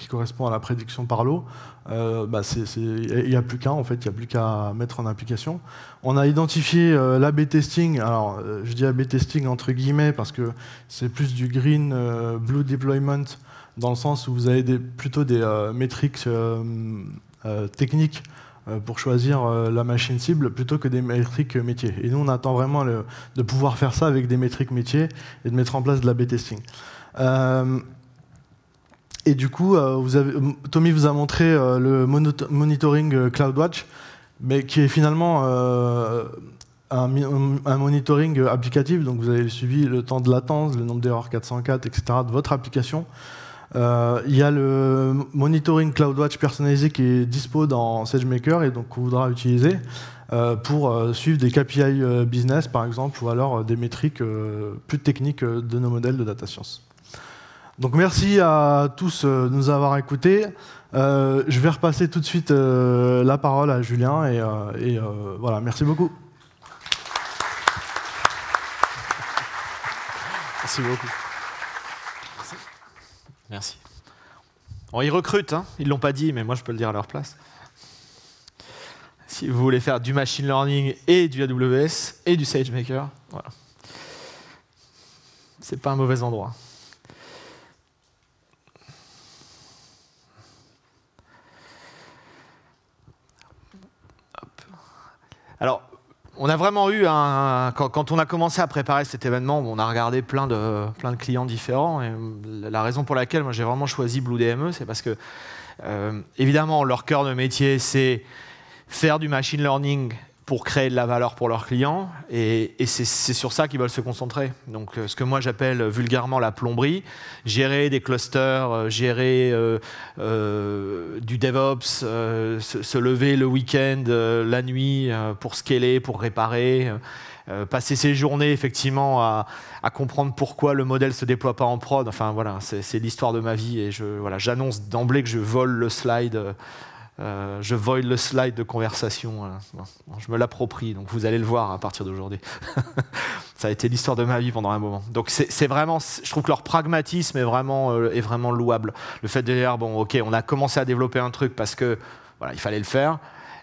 correspond à la prédiction par lot. Il n'y a plus qu'un, en fait, il n'y a plus qu'à mettre en application. On a identifié l'A/B testing. Alors je dis A/B testing entre guillemets parce que c'est plus du green blue deployment dans le sens où vous avez plutôt des métriques techniques pour choisir la machine cible plutôt que des métriques métiers. Et nous, on attend vraiment de pouvoir faire ça avec des métriques métiers et de mettre en place de l'A/B testing. Et du coup, Tommy vous a montré le monitoring CloudWatch, mais qui est finalement un monitoring applicatif. Donc vous avez suivi le temps de latence, le nombre d'erreurs 404, etc. de votre application. Il y a le monitoring CloudWatch personnalisé qui est dispo dans SageMaker et donc qu'on voudra utiliser pour suivre des KPI business par exemple ou alors des métriques plus techniques de nos modèles de data science. Donc merci à tous de nous avoir écoutés. Je vais repasser tout de suite la parole à Julien et voilà, merci beaucoup. Merci beaucoup. Merci. Bon, ils recrutent, hein, ils ne l'ont pas dit, mais moi je peux le dire à leur place. Si vous voulez faire du machine learning et du AWS et du SageMaker, voilà. C'est pas un mauvais endroit. Hop. Alors, on a vraiment eu quand on a commencé à préparer cet événement, on a regardé plein de clients différents. Et la raison pour laquelle moi j'ai vraiment choisi BlueDME, c'est parce que évidemment leur cœur de métier c'est faire du machine learning pour créer de la valeur pour leurs clients, et c'est sur ça qu'ils veulent se concentrer. Donc ce que moi j'appelle vulgairement la plomberie, gérer des clusters, gérer du DevOps, se lever le week-end, la nuit pour scaler, pour réparer, passer ses journées effectivement à comprendre pourquoi le modèle se déploie pas en prod. Enfin voilà, c'est l'histoire de ma vie et j'annonce d'emblée que je vole le slide. De conversation, je me l'approprie, donc vous allez le voir à partir d'aujourd'hui. Ça a été l'histoire de ma vie pendant un moment. Donc c'est vraiment, je trouve que leur pragmatisme est vraiment louable. Le fait de dire, bon ok, on a commencé à développer un truc parce que voilà, il fallait le faire,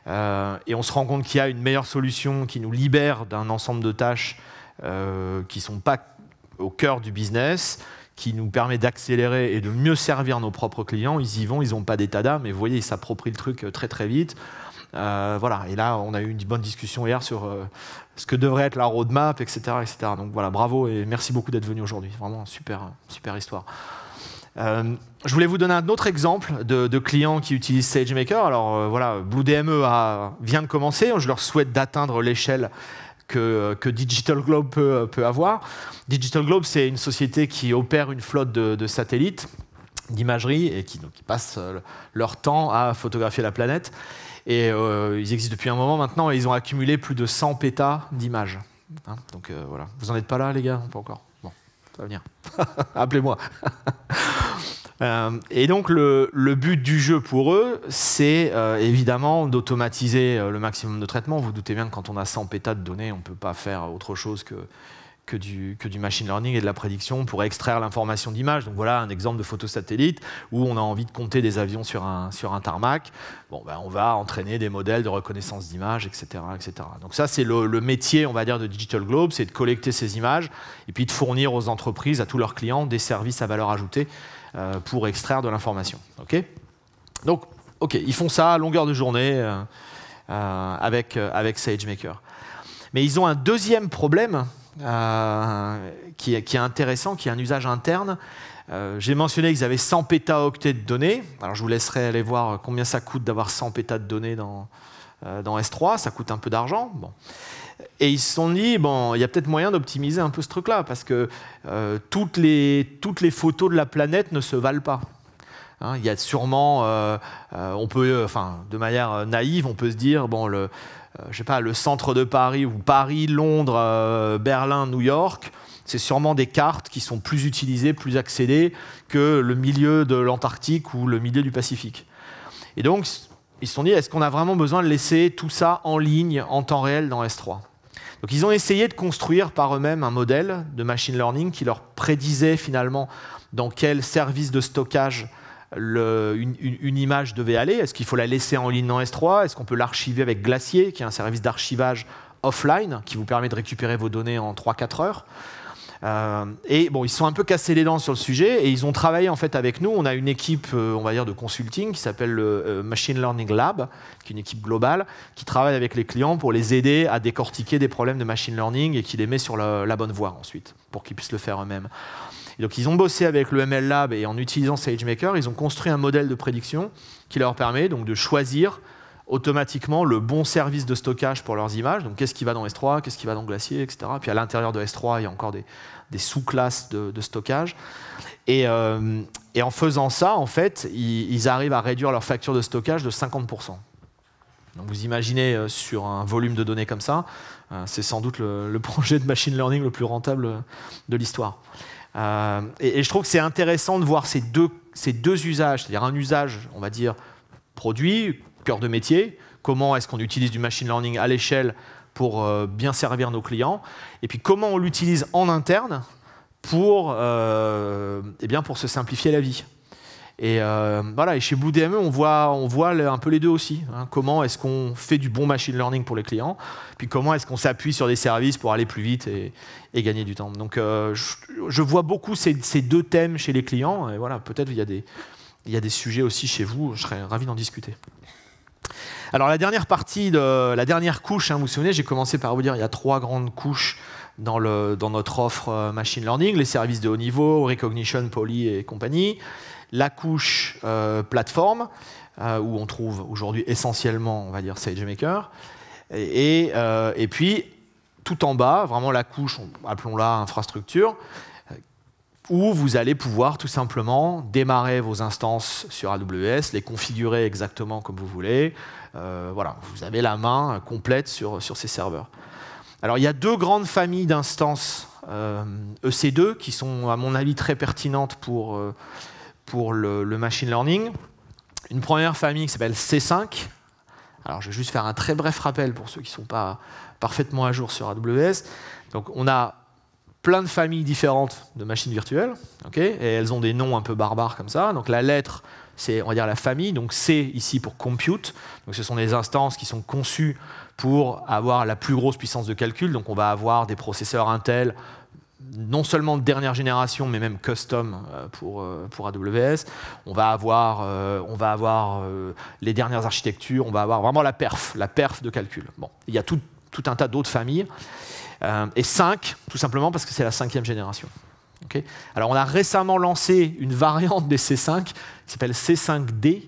et on se rend compte qu'il y a une meilleure solution qui nous libère d'un ensemble de tâches qui ne sont pas au cœur du business, qui nous permet d'accélérer et de mieux servir nos propres clients. Ils y vont, ils n'ont pas d'état d'âme, mais vous voyez, ils s'approprient le truc très très vite. Voilà. Et là, on a eu une bonne discussion hier sur ce que devrait être la roadmap, etc., etc. Donc voilà, bravo et merci beaucoup d'être venu aujourd'hui. Vraiment, super histoire. Je voulais vous donner un autre exemple de clients qui utilisent SageMaker. Alors voilà, BlueDME vient de commencer. Je leur souhaite d'atteindre l'échelle que Digital Globe peut avoir. Digital Globe, c'est une société qui opère une flotte de satellites, d'imagerie et qui passent leur temps à photographier la planète. Et ils existent depuis un moment maintenant et ils ont accumulé plus de 100 pétas d'images. Hein, donc voilà. Vous n'en êtes pas là, les gars? Pas encore. Bon, ça va venir. Appelez-moi. Et donc le but du jeu pour eux, c'est évidemment d'automatiser le maximum de traitements. Vous vous doutez bien que quand on a 100 pétas de données, on ne peut pas faire autre chose que du machine learning et de la prédiction pour extraire l'information d'image. Donc voilà un exemple de photo satellite où on a envie de compter des avions sur un tarmac. Bon, ben, on va entraîner des modèles de reconnaissance d'images, etc., etc. Donc ça, c'est le métier, on va dire, de Digital Globe, c'est de collecter ces images et puis de fournir aux entreprises, à tous leurs clients, des services à valeur ajoutée pour extraire de l'information. Okay, donc, ils font ça à longueur de journée avec SageMaker. Mais ils ont un deuxième problème qui est intéressant, qui est un usage interne. J'ai mentionné qu'ils avaient 100 pétaoctets de données. Alors je vous laisserai aller voir combien ça coûte d'avoir 100 pétas de données dans S3. Ça coûte un peu d'argent. Bon. Et ils se sont dit, bon, il y a peut-être moyen d'optimiser un peu ce truc-là, parce que toutes les photos de la planète ne se valent pas. Hein, il y a sûrement, on peut, de manière naïve, on peut se dire, bon, je sais pas, le centre de Paris, ou Paris, Londres, Berlin, New York, c'est sûrement des cartes qui sont plus utilisées, plus accédées que le milieu de l'Antarctique ou le milieu du Pacifique. Et donc, ils se sont dit, est-ce qu'on a vraiment besoin de laisser tout ça en ligne, en temps réel, dans S3 ? Donc, ils ont essayé de construire par eux-mêmes un modèle de machine learning qui leur prédisait finalement dans quel service de stockage une image devait aller. Est-ce qu'il faut la laisser en ligne dans S3 ? Est-ce qu'on peut l'archiver avec Glacier, qui est un service d'archivage offline, qui vous permet de récupérer vos données en 3-4 heures ? Et bon, ils se sont un peu cassés les dents sur le sujet et ils ont travaillé en fait avec nous. On a une équipe, on va dire, de consulting qui s'appelle le Machine Learning Lab, qui est une équipe globale qui travaille avec les clients pour les aider à décortiquer des problèmes de machine learning et qui les met sur la bonne voie ensuite pour qu'ils puissent le faire eux-mêmes. Et donc ils ont bossé avec le ML Lab et en utilisant SageMaker, ils ont construit un modèle de prédiction qui leur permet donc de choisir automatiquement le bon service de stockage pour leurs images. Donc qu'est-ce qui va dans S3, qu'est-ce qui va dans Glacier, etc. Puis à l'intérieur de S3, il y a encore des sous-classes de stockage. Et en faisant ça, en fait, ils arrivent à réduire leur facture de stockage de 50%. Donc vous imaginez sur un volume de données comme ça, c'est sans doute le projet de machine learning le plus rentable de l'histoire. Et je trouve que c'est intéressant de voir ces deux usages, c'est-à-dire un usage, on va dire, produit, cœur de métier, comment est-ce qu'on utilise du machine learning à l'échelle pour bien servir nos clients, et puis comment on l'utilise en interne pour se simplifier la vie. Et voilà, et chez Blue DME, on voit un peu les deux aussi. Hein. Comment est-ce qu'on fait du bon machine learning pour les clients, puis comment est-ce qu'on s'appuie sur des services pour aller plus vite et gagner du temps. Donc je vois beaucoup ces deux thèmes chez les clients, et voilà, peut-être il y a des sujets aussi chez vous, je serais ravi d'en discuter. Alors la dernière couche, hein, vous vous souvenez, j'ai commencé par vous dire il y a 3 grandes couches dans notre offre machine learning, les services de haut niveau, Recognition, Poly et compagnie, la couche plateforme, où on trouve aujourd'hui essentiellement, on va dire, SageMaker, et puis tout en bas, vraiment la couche, appelons-la infrastructure, où vous allez pouvoir tout simplement démarrer vos instances sur AWS, les configurer exactement comme vous voulez. Voilà, vous avez la main complète sur ces serveurs. Alors il y a 2 grandes familles d'instances EC2 qui sont à mon avis très pertinentes pour le machine learning. Une première famille qui s'appelle C5. Alors je vais juste faire un très bref rappel pour ceux qui ne sont pas parfaitement à jour sur AWS. Donc on a plein de familles différentes de machines virtuelles, okay, et elles ont des noms un peu barbares comme ça. Donc la lettre, c'est, on va dire, la famille. Donc C ici pour compute. Donc ce sont des instances qui sont conçues pour avoir la plus grosse puissance de calcul. Donc on va avoir des processeurs Intel, non seulement de dernière génération, mais même custom pour AWS. On va avoir les dernières architectures. On va avoir vraiment la perf de calcul. Bon, il y a tout un tas d'autres familles. Et 5, tout simplement parce que c'est la 5e génération. Okay, alors on a récemment lancé une variante des C5 qui s'appelle C5D,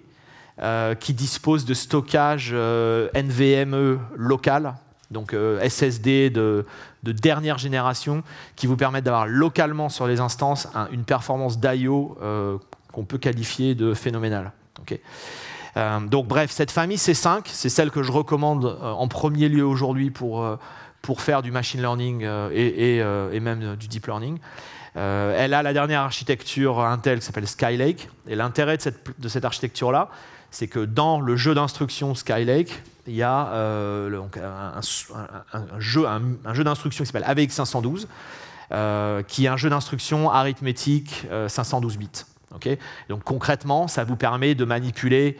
qui dispose de stockage NVMe local, donc SSD de dernière génération, qui vous permettent d'avoir localement sur les instances une performance d'I/O qu'on peut qualifier de phénoménale. Okay. Donc bref, cette famille C5, c'est celle que je recommande en premier lieu aujourd'hui pour faire du machine learning et même du deep learning. Elle a la dernière architecture Intel qui s'appelle Skylake. Et l'intérêt de cette architecture-là, c'est que dans le jeu d'instructions Skylake, il y a un jeu d'instructions qui s'appelle AVX 512, qui est un jeu d'instructions arithmétique 512 bits. Okay. Donc concrètement, ça vous permet de manipuler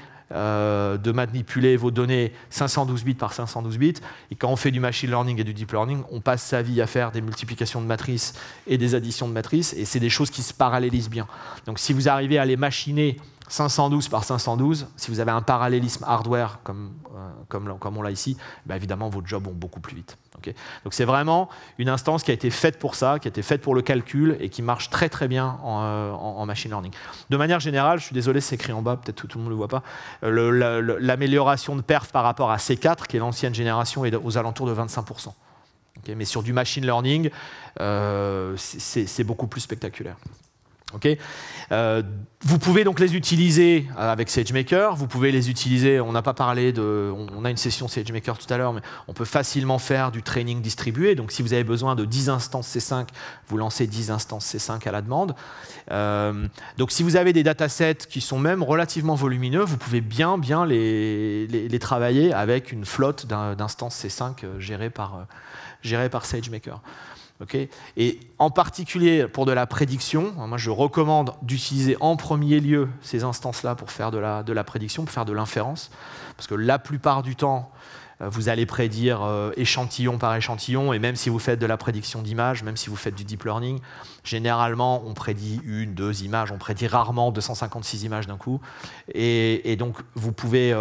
vos données 512 bits par 512 bits. Et quand on fait du machine learning et du deep learning, on passe sa vie à faire des multiplications de matrices et des additions de matrices. Et c'est des choses qui se parallélisent bien. Donc si vous arrivez à les machiner 512 par 512, si vous avez un parallélisme hardware comme on l'a ici, bah évidemment, vos jobs vont beaucoup plus vite. Okay. Donc c'est vraiment une instance qui a été faite pour ça, qui a été faite pour le calcul et qui marche très très bien en machine learning. De manière générale, je suis désolé, c'est écrit en bas, peut-être que tout le monde ne le voit pas, l'amélioration de perf par rapport à C4, qui est l'ancienne génération, est aux alentours de 25%. Okay. Mais sur du machine learning, c'est beaucoup plus spectaculaire. Okay. Vous pouvez donc les utiliser avec SageMaker, vous pouvez les utiliser, on n'a pas parlé on a une session SageMaker tout à l'heure, mais on peut facilement faire du training distribué, donc si vous avez besoin de 10 instances C5, vous lancez 10 instances C5 à la demande. Donc si vous avez des datasets qui sont même relativement volumineux, vous pouvez bien les travailler avec une flotte d'instances C5 gérées par SageMaker. Okay. Et en particulier pour de la prédiction, moi je recommande d'utiliser en premier lieu ces instances-là pour faire de la prédiction, pour faire de l'inférence, parce que la plupart du temps, vous allez prédire échantillon par échantillon, et même si vous faites de la prédiction d'images, même si vous faites du deep learning, généralement on prédit 1-2 images, on prédit rarement 256 images d'un coup, et donc vous pouvez,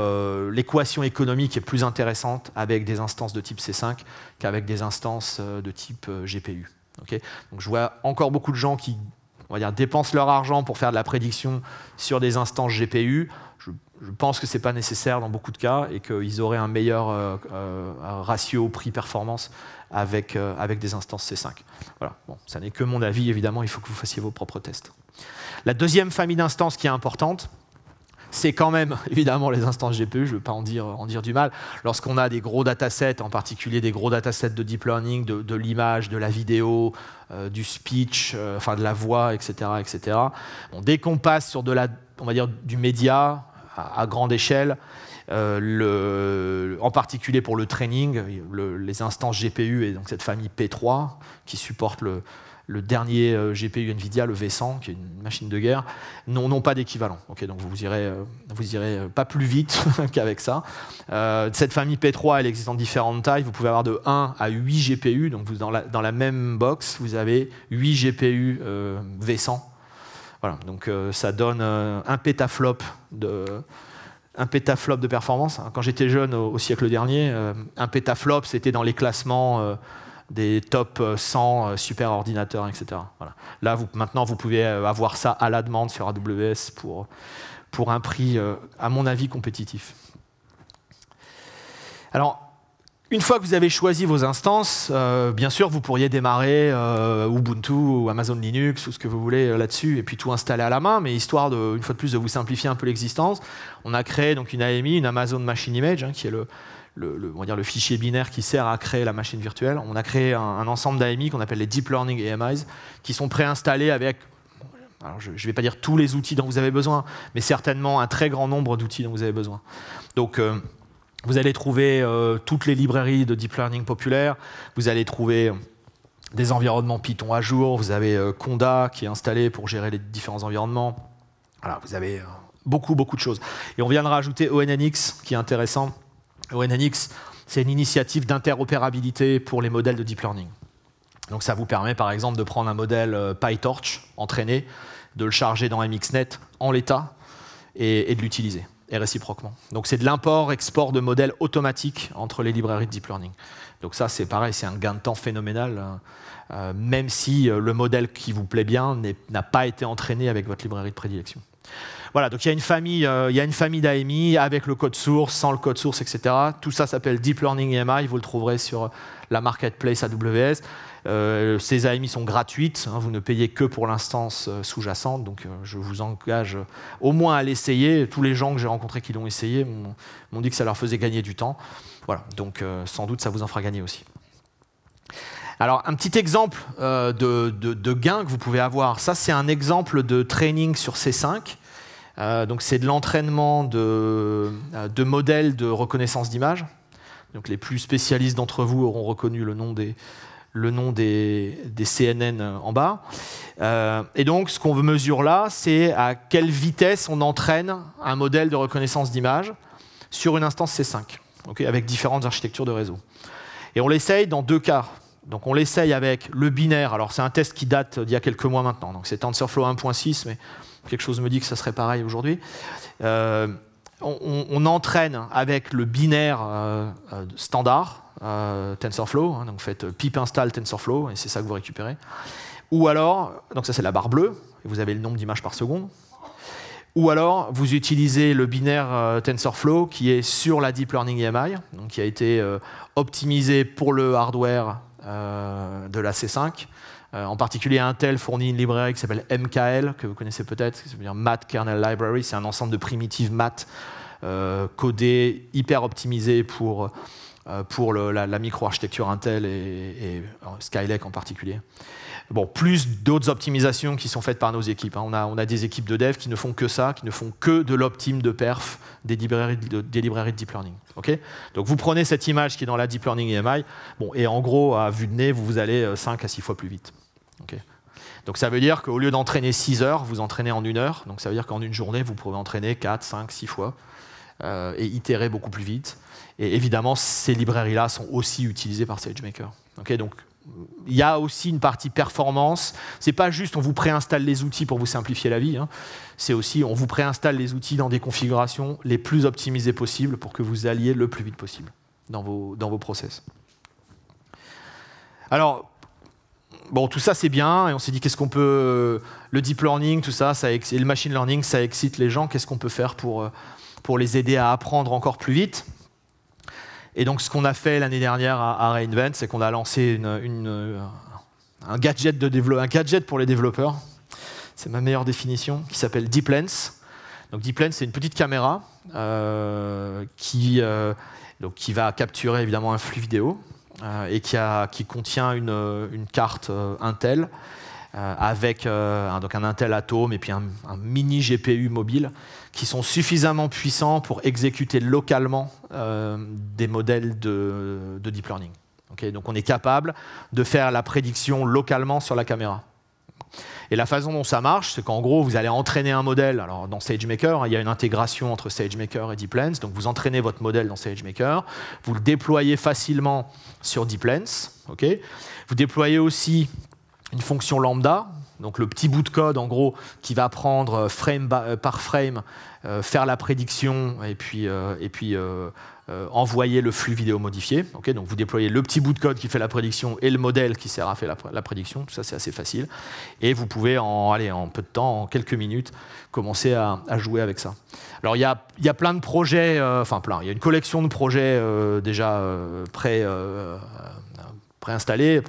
l'équation économique est plus intéressante avec des instances de type C5 qu'avec des instances de type GPU. Okay. Donc je vois encore beaucoup de gens qui, on va dire, dépensent leur argent pour faire de la prédiction sur des instances GPU. Je pense que ce n'est pas nécessaire dans beaucoup de cas et qu'ils auraient un meilleur ratio prix-performance avec des instances C5. Voilà. Bon, ça n'est que mon avis, évidemment, il faut que vous fassiez vos propres tests. La deuxième famille d'instances qui est importante, c'est quand même, évidemment, les instances GPU, je ne veux pas en dire du mal. Lorsqu'on a des gros datasets, en particulier des gros datasets de deep learning, de l'image, de la vidéo, du speech, enfin de la voix, etc. etc. Bon, dès qu'on passe sur on va dire, du média, à grande échelle, en particulier pour le training, les instances GPU et donc cette famille P3 qui supporte le dernier GPU NVIDIA, le V100, qui est une machine de guerre, n'ont pas d'équivalent. Okay, donc vous irez pas plus vite qu'avec ça. Cette famille P3, elle existe en différentes tailles. Vous pouvez avoir de 1 à 8 GPU. Donc dans la même box, vous avez 8 GPU V100. Voilà, donc ça donne un pétaflop de performance. Quand j'étais jeune au siècle dernier, un pétaflop, c'était dans les classements des top 100 super ordinateurs, etc. Voilà. Là, maintenant, vous pouvez avoir ça à la demande sur AWS pour un prix, à mon avis, compétitif. Alors, une fois que vous avez choisi vos instances, bien sûr, vous pourriez démarrer Ubuntu ou Amazon Linux ou ce que vous voulez là-dessus et puis tout installer à la main, mais histoire, une fois de plus, de vous simplifier un peu l'existence, on a créé donc une AMI, une Amazon Machine Image, qui est on va dire le fichier binaire qui sert à créer la machine virtuelle. On a créé un ensemble d'AMI qu'on appelle les Deep Learning AMIs, qui sont préinstallés avec, alors je ne vais pas dire tous les outils dont vous avez besoin, mais certainement un très grand nombre d'outils dont vous avez besoin. Donc, vous allez trouver toutes les librairies de deep learning populaires, vous allez trouver des environnements Python à jour, vous avez Conda qui est installé pour gérer les différents environnements. Voilà, vous avez beaucoup de choses. Et on vient de rajouter ONNX qui est intéressant. ONNX, c'est une initiative d'interopérabilité pour les modèles de deep learning. Donc ça vous permet par exemple de prendre un modèle PyTorch entraîné, de le charger dans MXNet en l'état et de l'utiliser. Et réciproquement. Donc c'est de l'import-export de modèles automatiques entre les librairies de deep learning. Donc ça c'est pareil, c'est un gain de temps phénoménal, même si le modèle qui vous plaît bien n'a pas été entraîné avec votre librairie de prédilection. Voilà, donc il y a une famille d'AMI avec le code source, sans le code source, etc. Tout ça s'appelle Deep Learning AMI, vous le trouverez sur la marketplace AWS. Ces AMI sont gratuites, hein, vous ne payez que pour l'instance sous-jacente, donc je vous engage au moins à l'essayer. Tous les gens que j'ai rencontrés qui l'ont essayé m'ont dit que ça leur faisait gagner du temps. Voilà, donc sans doute ça vous en fera gagner aussi. Alors, un petit exemple de gain que vous pouvez avoir. Ça, c'est un exemple de training sur C5. Donc, c'est de l'entraînement de modèles de reconnaissance d'image. Donc, les plus spécialistes d'entre vous auront reconnu le nom des CNN en bas. Et donc, ce qu'on mesure là, c'est à quelle vitesse on entraîne un modèle de reconnaissance d'image sur une instance C5, okay, avec différentes architectures de réseau. Et on l'essaye dans 2 cas. Donc on l'essaye avec le binaire. Alors c'est un test qui date d'il y a quelques mois maintenant. Donc c'est TensorFlow 1.6, mais quelque chose me dit que ça serait pareil aujourd'hui. On entraîne avec le binaire standard TensorFlow. Hein, donc vous faites pip install TensorFlow et c'est ça que vous récupérez. Ou alors, donc ça c'est la barre bleue, et vous avez le nombre d'images par seconde. Ou alors, vous utilisez le binaire TensorFlow qui est sur la Deep Learning EMI, donc qui a été optimisé pour le hardware de la C5. En particulier, Intel fournit une librairie qui s'appelle MKL, que vous connaissez peut-être, ça veut dire Math Kernel Library. C'est un ensemble de primitives maths codées, hyper optimisées pour la micro-architecture Intel et Skylake en particulier. Bon, plus d'autres optimisations qui sont faites par nos équipes. On a des équipes de dev qui ne font que ça, qui ne font que de l'optime de perf des librairies de Deep Learning. Okay, donc vous prenez cette image qui est dans la Deep Learning EMI, bon, et en gros, à vue de nez, vous allez 5 à 6 fois plus vite. Okay. Donc ça veut dire qu'au lieu d'entraîner 6 heures, vous entraînez en 1 heure. Donc ça veut dire qu'en une journée, vous pouvez entraîner 4, 5, 6 fois et itérer beaucoup plus vite. Et évidemment, ces librairies-là sont aussi utilisées par SageMaker. Okay, donc il y a aussi une partie performance. C'est pas juste on vous préinstalle les outils pour vous simplifier la vie. Hein. C'est aussi on vous préinstalle les outils dans des configurations les plus optimisées possibles pour que vous alliez le plus vite possible dans vos process. Alors, bon, tout ça c'est bien et on s'est dit qu'est-ce qu'on peut... Le deep learning, tout ça, et le machine learning, ça excite les gens. Qu'est-ce qu'on peut faire pour les aider à apprendre encore plus vite ? Et donc, ce qu'on a fait l'année dernière à re:Invent, c'est qu'on a lancé un gadget pour les développeurs. C'est ma meilleure définition, qui s'appelle DeepLens. Donc, DeepLens, c'est une petite caméra qui va capturer évidemment un flux vidéo et qui contient une carte Intel avec donc un Intel Atom et puis un mini GPU mobile qui sont suffisamment puissants pour exécuter localement des modèles de deep learning. Okay, donc on est capable de faire la prédiction localement sur la caméra. Et la façon dont ça marche, c'est qu'en gros, vous allez entraîner un modèle. Alors dans SageMaker, il y a une intégration entre SageMaker et DeepLens. Donc vous entraînez votre modèle dans SageMaker, vous le déployez facilement sur DeepLens. Okay, vous déployez aussi une fonction lambda, donc le petit bout de code en gros qui va prendre frame par frame, faire la prédiction et puis envoyer le flux vidéo modifié. Okay, donc vous déployez le petit bout de code qui fait la prédiction et le modèle qui sert à faire la prédiction. Tout ça c'est assez facile. Et vous pouvez en peu de temps, en quelques minutes, commencer à jouer avec ça. Alors il y a plein de projets, il y a une collection de projets déjà préinstallé,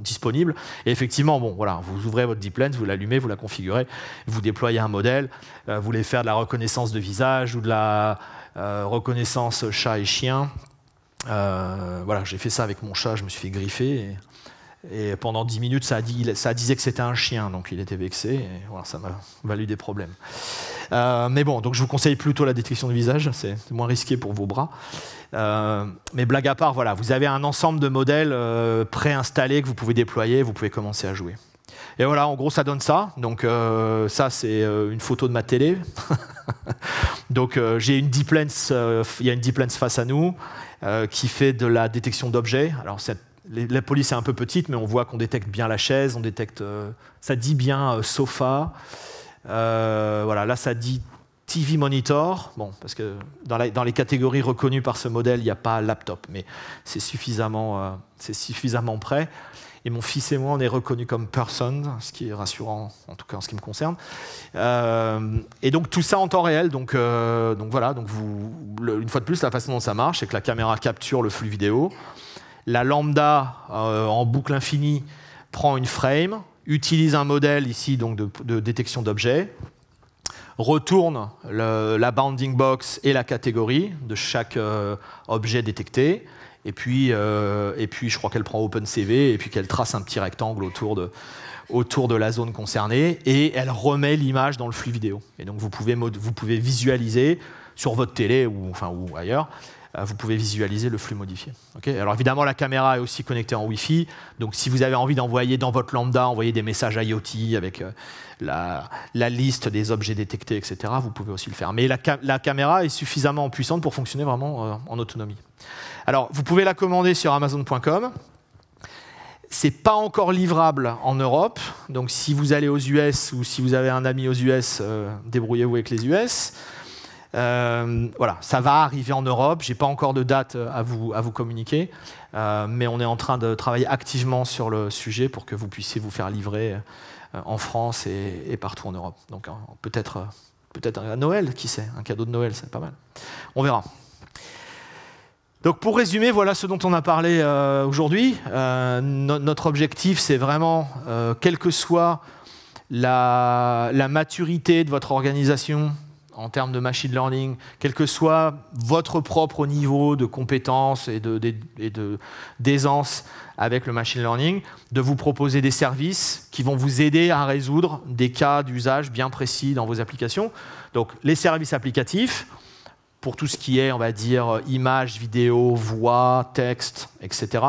disponible. Et effectivement, bon, voilà, vous ouvrez votre DeepLens, vous l'allumez, vous la configurez, vous déployez un modèle, vous voulez faire de la reconnaissance de visage ou de la reconnaissance chat et chien. Voilà, j'ai fait ça avec mon chat, je me suis fait griffer. Et pendant 10 minutes, ça disait que c'était un chien, donc il était vexé. Et voilà, ça m'a valu des problèmes. Mais bon, donc je vous conseille plutôt la détection de visage, c'est moins risqué pour vos bras. Mais blague à part, voilà, vous avez un ensemble de modèles préinstallés que vous pouvez déployer, vous pouvez commencer à jouer. Et voilà, en gros, ça donne ça. Donc ça, c'est une photo de ma télé. Donc j'ai une DeepLens, il y a une DeepLens face à nous qui fait de la détection d'objets. Alors la police est un peu petite, mais on voit qu'on détecte bien la chaise, on détecte, ça dit bien sofa. Voilà, là ça dit TV monitor, bon, parce que dans les catégories reconnues par ce modèle, il n'y a pas laptop, mais c'est suffisamment près. Et mon fils et moi, on est reconnus comme person, ce qui est rassurant, en tout cas en ce qui me concerne. Et donc tout ça en temps réel. Donc voilà, donc une fois de plus, la façon dont ça marche, c'est que la caméra capture le flux vidéo. la lambda en boucle infinie prend une frame, utilise un modèle ici donc de détection d'objets, retourne la bounding box et la catégorie de chaque objet détecté, et puis je crois qu'elle prend OpenCV et puis qu'elle trace un petit rectangle autour de la zone concernée, et elle remet l'image dans le flux vidéo. Et donc vous pouvez visualiser sur votre télé ou ailleurs, vous pouvez visualiser le flux modifié. Okay, alors évidemment, la caméra est aussi connectée en Wi-Fi, donc si vous avez envie d'envoyer dans votre lambda, envoyer des messages IoT avec la liste des objets détectés, etc., vous pouvez aussi le faire. Mais la caméra est suffisamment puissante pour fonctionner vraiment en autonomie. Alors, vous pouvez la commander sur Amazon.com. C'est pas encore livrable en Europe, donc si vous allez aux US ou si vous avez un ami aux US, débrouillez-vous avec les US. Voilà, ça va arriver en Europe. J'ai pas encore de date à vous communiquer, mais on est en train de travailler activement sur le sujet pour que vous puissiez vous faire livrer en France et partout en Europe. Donc peut-être à Noël, qui sait, un cadeau de Noël, c'est pas mal. On verra. Donc pour résumer, voilà ce dont on a parlé aujourd'hui. Notre objectif, c'est vraiment, quelle que soit la maturité de votre organisation en termes de machine learning, quel que soit votre propre niveau de compétences et d'aisance avec le machine learning, de vous proposer des services qui vont vous aider à résoudre des cas d'usage bien précis dans vos applications. Donc les services applicatifs, pour tout ce qui est, on va dire, images, vidéos, voix, texte, etc.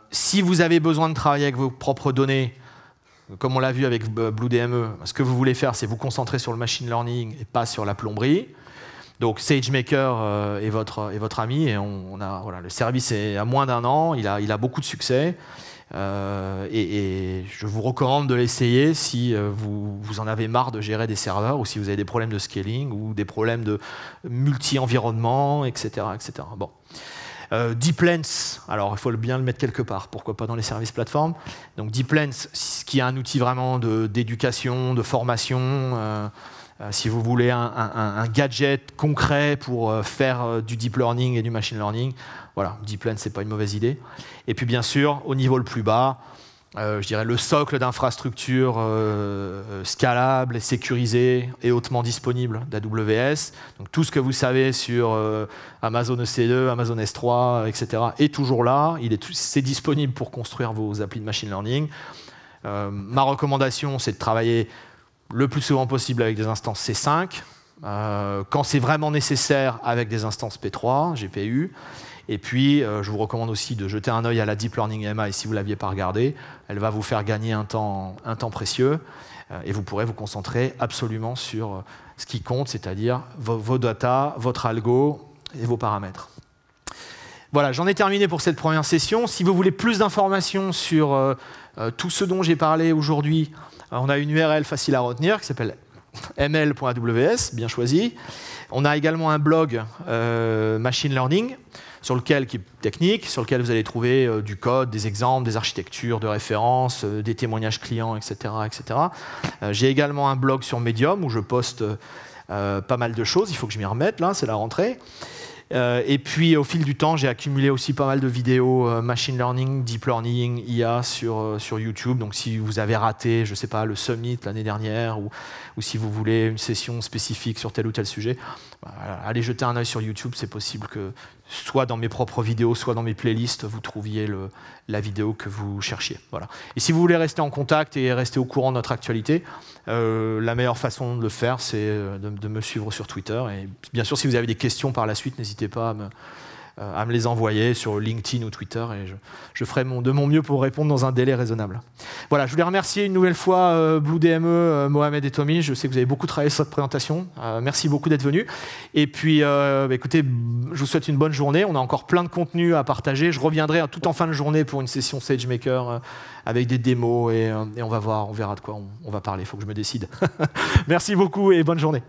Si vous avez besoin de travailler avec vos propres données, comme on l'a vu avec BlueDME, ce que vous voulez faire, c'est vous concentrer sur le machine learning et pas sur la plomberie. Donc SageMaker est votre ami, et voilà, le service est à moins d'1 an, il a beaucoup de succès. Et je vous recommande de l'essayer si vous en avez marre de gérer des serveurs, ou si vous avez des problèmes de scaling ou des problèmes de multi-environnement, etc., etc. Bon. DeepLens, alors il faut bien le mettre quelque part, pourquoi pas dans les services plateformes. Donc DeepLens, qui est un outil vraiment d'éducation, de formation, si vous voulez un gadget concret pour faire du deep learning et du machine learning, voilà, DeepLens, c'est pas une mauvaise idée. Et puis bien sûr, au niveau le plus bas, je dirais le socle d'infrastructure scalable et sécurisé et hautement disponible d'AWS. Donc tout ce que vous savez sur Amazon EC2, Amazon S3, etc. est toujours là. C'est disponible pour construire vos applis de machine learning. Ma recommandation, c'est de travailler le plus souvent possible avec des instances C5. Quand c'est vraiment nécessaire, avec des instances P3, GPU. Et puis, je vous recommande aussi de jeter un œil à la Deep Learning MI si vous ne l'aviez pas regardée. Elle va vous faire gagner un temps précieux, et vous pourrez vous concentrer absolument sur ce qui compte, c'est-à-dire vos data, votre algo et vos paramètres. Voilà, j'en ai terminé pour cette première session. Si vous voulez plus d'informations sur tout ce dont j'ai parlé aujourd'hui, on a une URL facile à retenir qui s'appelle ml.aws, bien choisi. On a également un blog Machine Learning, qui est technique, sur lequel vous allez trouver du code, des exemples, des architectures de référence, des témoignages clients, etc. etc. J'ai également un blog sur Medium où je poste pas mal de choses. Il faut que je m'y remette, là, c'est la rentrée. Et puis, au fil du temps, j'ai accumulé aussi pas mal de vidéos machine learning, deep learning, IA sur YouTube. Donc, si vous avez raté, je ne sais pas, le Summit l'année dernière, ou si vous voulez une session spécifique sur tel ou tel sujet, allez jeter un œil sur YouTube. C'est possible que, soit dans mes propres vidéos, soit dans mes playlists, vous trouviez la vidéo que vous cherchiez. Voilà. Et si vous voulez rester en contact et rester au courant de notre actualité, la meilleure façon de le faire, c'est de me suivre sur Twitter. Et bien sûr, si vous avez des questions par la suite, n'hésitez pas à me les envoyer sur LinkedIn ou Twitter, et je ferai de mon mieux pour répondre dans un délai raisonnable. Voilà, je voulais remercier une nouvelle fois BlueDME, Mohamed et Tommy. Je sais que vous avez beaucoup travaillé sur cette présentation. Merci beaucoup d'être venus. Et puis, écoutez, je vous souhaite une bonne journée. On a encore plein de contenu à partager. Je reviendrai tout en fin de journée pour une session SageMaker avec des démos, et on va voir, on verra de quoi on va parler. Il faut que je me décide. Merci beaucoup et bonne journée.